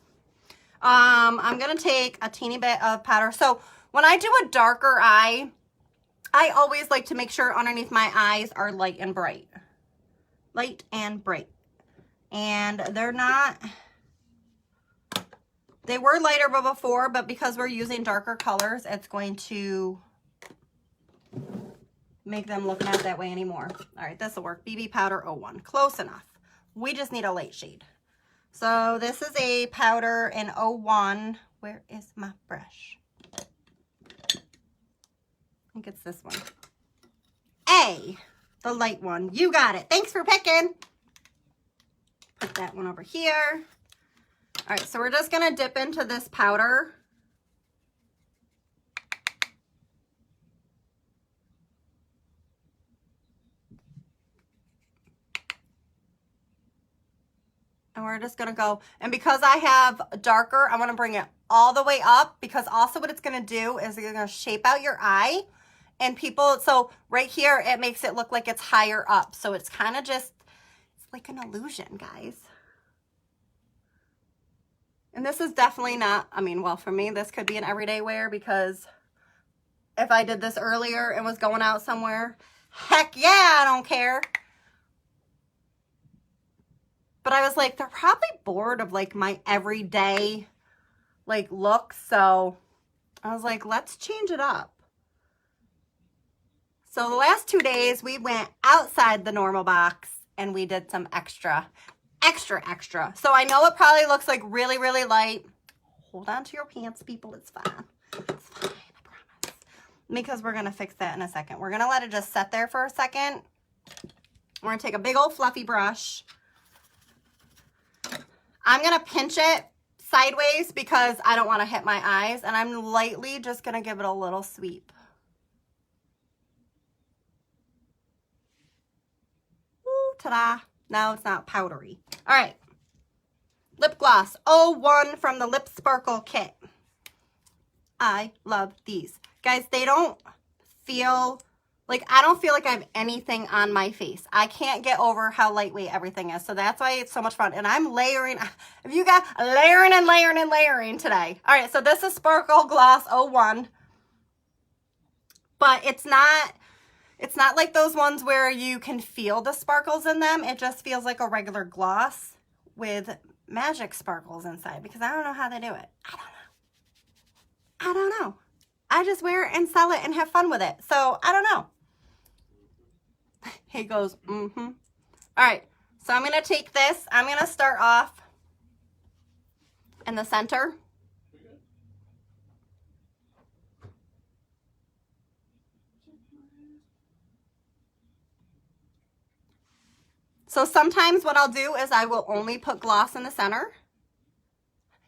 I'm going to take a teeny bit of powder. So when I do a darker eye, I always like to make sure underneath my eyes are light and bright. Light and bright. And they're not, they were lighter before, but because we're using darker colors, it's going to make them look not that way anymore. All right, this will work. BB powder 01. Close enough. We just need a light shade. So this is a powder in 01. Where is my brush? I think it's this one. A, the light one. You got it. Thanks for picking. Put that one over here. All right, so we're just going to dip into this powder. And we're just going to go, and because I have darker, I want to bring it all the way up, because also what it's going to do is it's going to shape out your eye. And people, so right here, it makes it look like it's higher up. So it's kind of just, it's like an illusion, guys. And this is definitely not, I mean, well, for me, this could be an everyday wear, because if I did this earlier and was going out somewhere, heck yeah, I don't care. But I was like, they're probably bored of like my everyday like look. So I was like, let's change it up. So the last 2 days we went outside the normal box and we did some extra. So I know it probably looks like really, really light. Hold on to your pants, people. It's fine. It's fine, I promise. Because we're going to fix that in a second. We're going to let it just sit there for a second. We're going to take a big old fluffy brush. I'm going to pinch it sideways because I don't want to hit my eyes. And I'm lightly just going to give it a little sweep. Ooh, ta-da. No, it's not powdery. All right. Lip gloss 01 from the Lip Sparkle kit. I love these. Guys, they don't feel Like, I don't feel like I have anything on my face. I can't get over how lightweight everything is. So that's why it's so much fun. And I'm layering. If you got layering and layering and layering today. All right, so this is Sparkle Gloss 01. But it's not like those ones where you can feel the sparkles in them. It just feels like a regular gloss with magic sparkles inside, because I don't know how they do it. I don't know. I just wear it and sell it and have fun with it. So I don't know. He goes, mm-hmm. All right, so I'm going to take this. I'm going to start off in the center. So sometimes what I'll do is I will only put gloss in the center.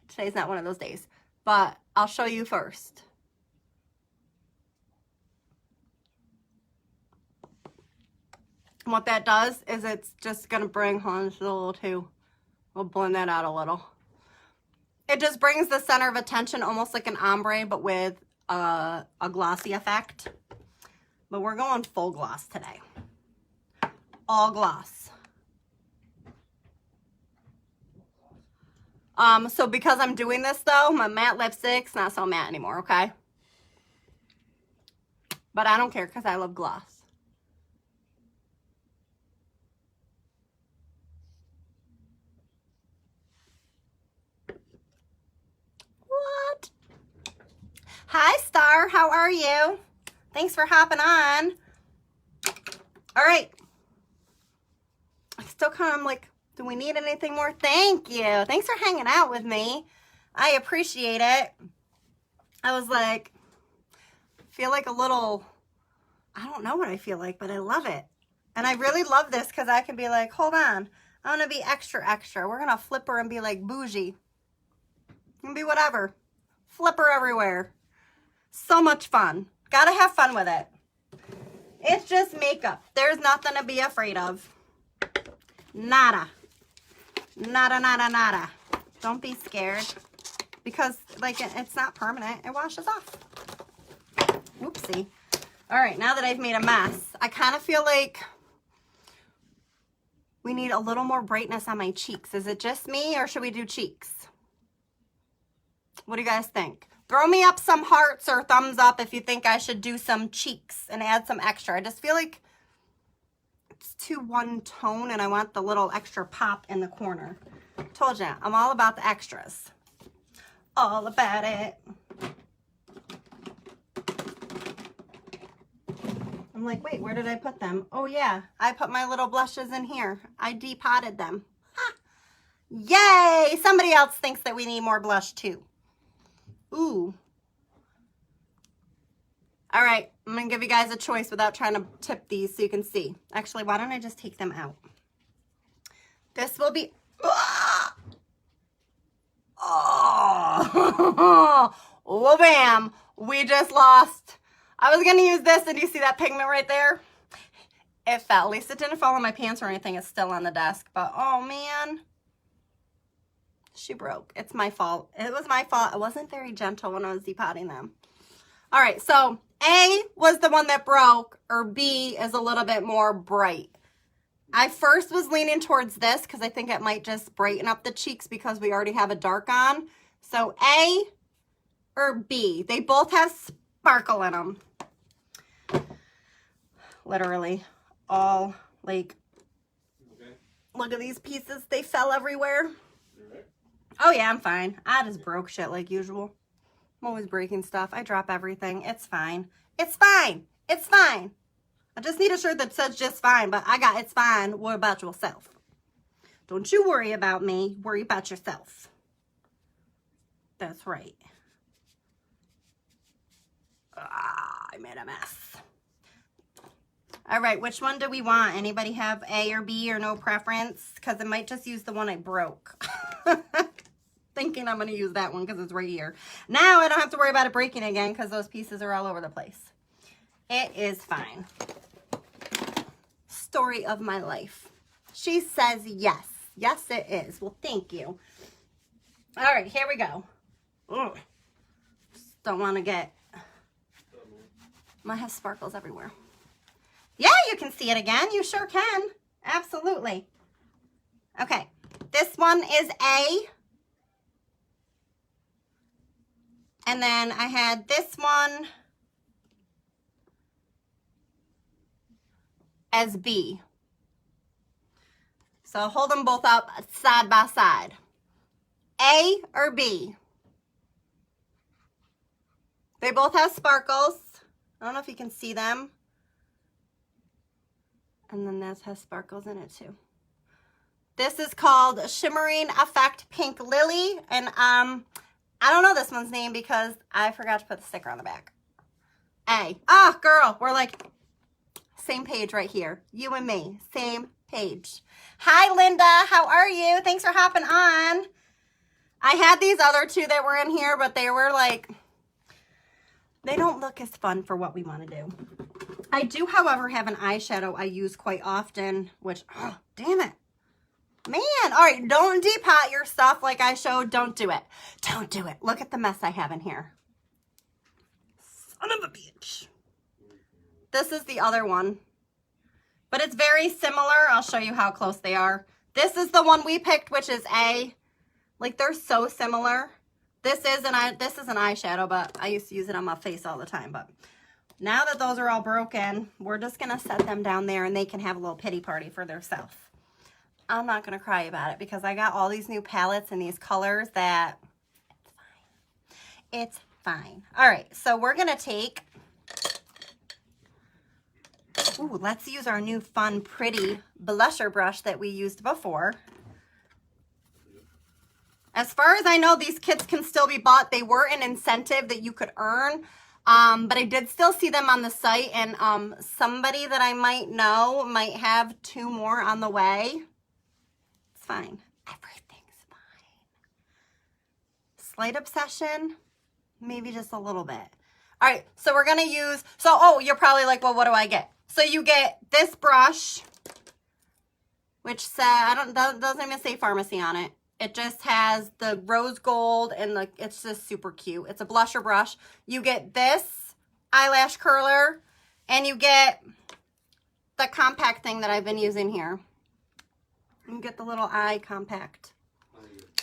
Today's not one of those days, but I'll show you first. And what that does is it's just going to bring, hold on, just a little too. We'll blend that out a little. It just brings the center of attention almost like an ombre, but with a glossy effect. But we're going full gloss today. All gloss. So because I'm doing this though, my matte lipstick's not so matte anymore, okay? But I don't care because I love gloss. What? Hi, Star. How are you? Thanks for hopping on. All right. I still kind of like, do we need anything more? Thank you. Thanks for hanging out with me. I appreciate it. I was like, feel like a little, I don't know what I feel like, but I love it. And I really love this because I can be like, hold on. I want to be extra, extra. We're going to flip her and be like bougie. And be whatever. Flip her everywhere. So much fun. Gotta have fun with it. It's just makeup. There's nothing to be afraid of. Nada. Nada, nada, nada. Don't be scared. Because, like, it's not permanent. It washes off. Whoopsie. All right, now that I've made a mess, I kind of feel like we need a little more brightness on my cheeks. Is it just me, or should we do cheeks? What do you guys think? Throw me up some hearts or thumbs up if you think I should do some cheeks and add some extra. I just feel like it's too one tone and I want the little extra pop in the corner. Told you, I'm all about the extras. All about it. I'm like, wait, where did I put them? Oh yeah, I put my little blushes in here. I depotted them. Ha! Yay! Somebody else thinks that we need more blush too. Ooh. All right, I'm going to give you guys a choice without trying to tip these so you can see. Actually, why don't I just take them out? This will be... Oh, oh bam. We just lost. I was going to use this, and do you see that pigment right there? It fell. At least it didn't fall on my pants or anything. It's still on the desk, but oh man. She broke. It's my fault. It was my fault. I wasn't very gentle when I was depotting them. All right, so A was the one that broke, or B is a little bit more bright. I first was leaning towards this because I think it might just brighten up the cheeks because we already have a dark on. So A or B. They both have sparkle in them. Literally. All, like, okay. Look at these pieces. They fell everywhere. Oh, yeah, I'm fine. I just broke shit like usual. I'm always breaking stuff. I drop everything. It's fine. It's fine. It's fine. I just need a shirt that says just fine, but I got it's fine. What about yourself? Don't you worry about me. Worry about yourself. That's right. Ah, I made a mess. All right, which one do we want? Anybody have A or B or no preference? Because I might just use the one I broke. Thinking I'm going to use that one because it's right here. Now I don't have to worry about it breaking again because those pieces are all over the place. It is fine. Story of my life. She says yes. Yes, it is. Well, thank you. All right, here we go. Ugh. Just don't want to get... I have sparkles everywhere. Yeah, you can see it again. You sure can. Absolutely. Okay, this one is A. And then I had this one as B. So I'll hold them both up side by side. A or B? They both have sparkles. I don't know if you can see them. And then this has sparkles in it too. This is called Shimmering Effect Pink Lily. And I don't know this one's name because I forgot to put the sticker on the back. A. Ah, girl, we're like same page right here. You and me, same page. Hi, Linda. How are you? Thanks for hopping on. I had these other two that were in here, but they were like, they don't look as fun for what we want to do. I do, however, have an eyeshadow I use quite often, which, oh, damn it. Man, all right, don't depot your stuff like I showed. Don't do it. Don't do it. Look at the mess I have in here. Son of a bitch. This is the other one. But it's very similar. I'll show you how close they are. This is the one we picked, which is A. Like, they're so similar. This is an eyeshadow, but I used to use it on my face all the time. But now that those are all broken, we're just going to set them down there and they can have a little pity party for themselves. I'm not going to cry about it because I got all these new palettes and these colors that it's fine. It's fine. All right, so we're going to take, ooh, let's use our new fun, pretty blusher brush that we used before. As far as I know, these kits can still be bought. They were an incentive that you could earn, but I did still see them on the site, and somebody that I might know might have 2 more on the way. It's fine. Everything's fine. Slight obsession, maybe just a little bit. All right, so we're going to use, so, oh, you're probably like, well, what do I get? So you get this brush, which says, doesn't even say Farmasi on it. It just has the rose gold and it's just super cute. It's a blusher brush. You get this eyelash curler and you get the compact thing that I've been using here. You get the little eye compact.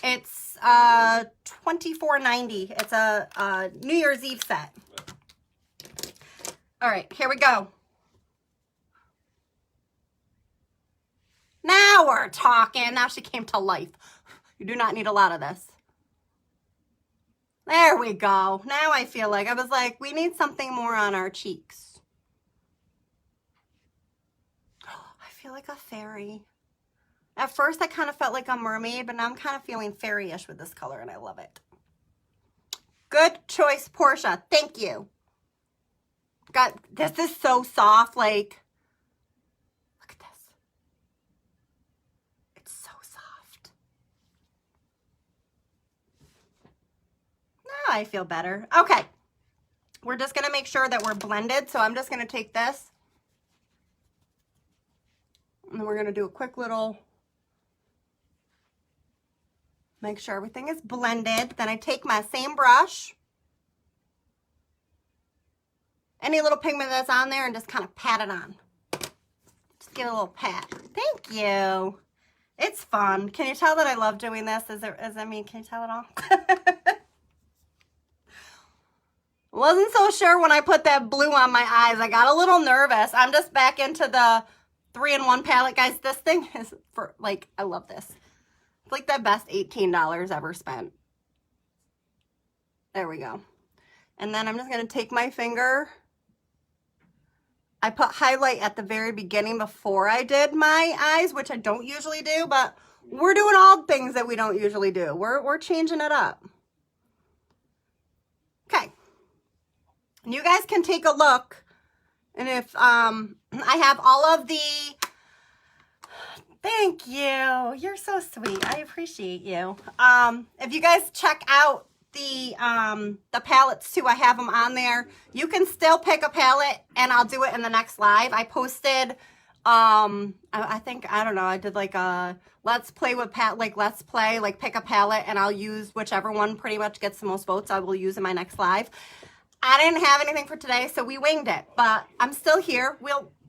It's $24.90. It's a New Year's Eve set. All right, here we go. Now we're talking. Now she came to life. You do not need a lot of this. There we go. Now I feel like, I was like, we need something more on our cheeks. I feel like a fairy. At first I kind of felt like a mermaid, but now I'm kind of feeling fairy-ish with this color and I love it. Good choice, Portia. Thank you. God, this is so soft. Like, look at this. It's so soft. Now I feel better. Okay. We're just going to make sure that we're blended. So I'm just going to take this. And then we're going to do a quick little, make sure everything is blended. Then I take my same brush, any little pigment that's on there, and just kind of pat it on. Just give it a little pat. Thank you. It's fun. Can you tell that I love doing this? Can you tell it all? Wasn't so sure when I put that blue on my eyes. I got a little nervous. I'm just back into the 3-in-1 palette, guys. This thing is for, like, I love this. It's like the best $18 ever spent. There we go. And then I'm just going to take my finger. I put highlight at the very beginning before I did my eyes, which I don't usually do, but we're doing all things that we don't usually do. We're changing it up. Okay. And you guys can take a look. And if I have all of the, thank you. You're so sweet. I appreciate you. If you guys check out the palettes too, I have them on there. You can still pick a palette and I'll do it in the next live. I posted, I think, I don't know, I did like a let's play with let's play, like pick a palette and I'll use whichever one pretty much gets the most votes. I will use in my next live. I didn't have anything for today, so we winged it, but I'm still here.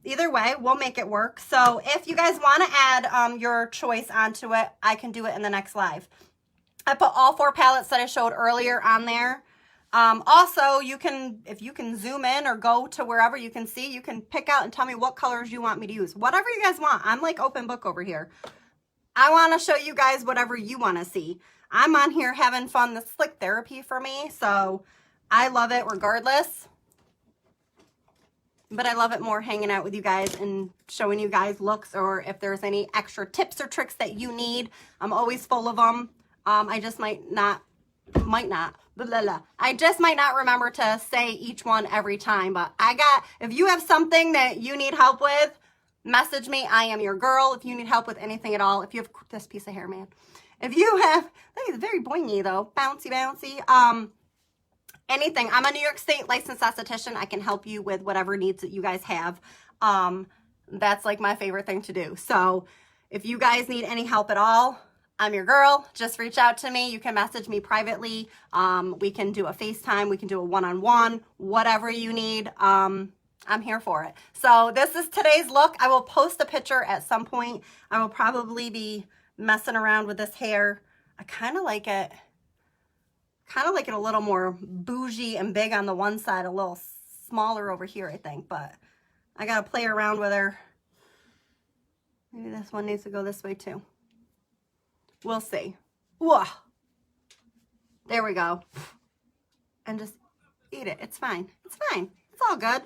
either way, we'll make it work. So if you guys want to add your choice onto it, I can do it in the next live. I put all 4 palettes that I showed earlier on there. Also, you can, if you can zoom in or go to wherever you can see, you can pick out and tell me what colors you want me to use. Whatever you guys want. I'm like open book over here. I want to show you guys whatever you want to see. I'm on here having fun. This is like therapy for me, so I love it regardless. But I love it more hanging out with you guys and showing you guys looks, or if there's any extra tips or tricks that you need. I'm always full of them. I just I just might not remember to say each one every time, but if you have something that you need help with, message me. I am your girl. If you need help with anything at all, if you have this piece of hair, man, if you have, look, it's very boingy though, bouncy, anything. I'm a New York State licensed esthetician. I can help you with whatever needs that you guys have. That's like my favorite thing to do. So if you guys need any help at all, I'm your girl. Just reach out to me. You can message me privately. We can do a FaceTime. We can do a one-on-one, whatever you need. I'm here for it. So this is today's look. I will post a picture at some point. I will probably be messing around with this hair. I kind of like it a little more bougie and big on the one side, a little smaller over here, I think, but I got to play around with her. Maybe this one needs to go this way too. We'll see. Whoa. There we go. And just eat it. It's fine. It's fine. It's all good.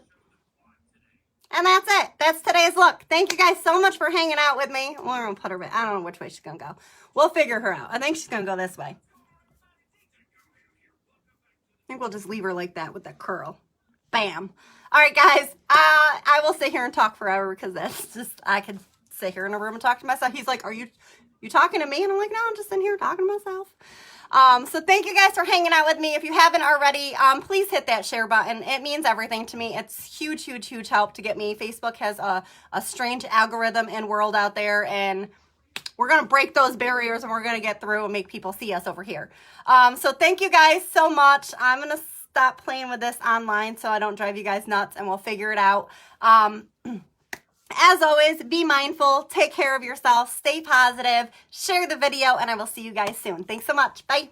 And that's it. That's today's look. Thank you guys so much for hanging out with me. We're going to put her, I don't know which way she's going to go. We'll figure her out. I think she's going to go this way. I think we'll just leave her like that with that curl. Bam. All right, guys. I will sit here and talk forever because that's just, I could sit here in a room and talk to myself. He's like, are you talking to me? And I'm like, no, I'm just in here talking to myself. So thank you guys for hanging out with me. If you haven't already, please hit that share button. It means everything to me. It's huge, huge, huge help to get me. Facebook has a strange algorithm and world out there, and we're going to break those barriers and we're going to get through and make people see us over here. So thank you guys so much. I'm going to stop playing with this online so I don't drive you guys nuts, and we'll figure it out. As always, be mindful, take care of yourself, stay positive, share the video, and I will see you guys soon. Thanks so much. Bye.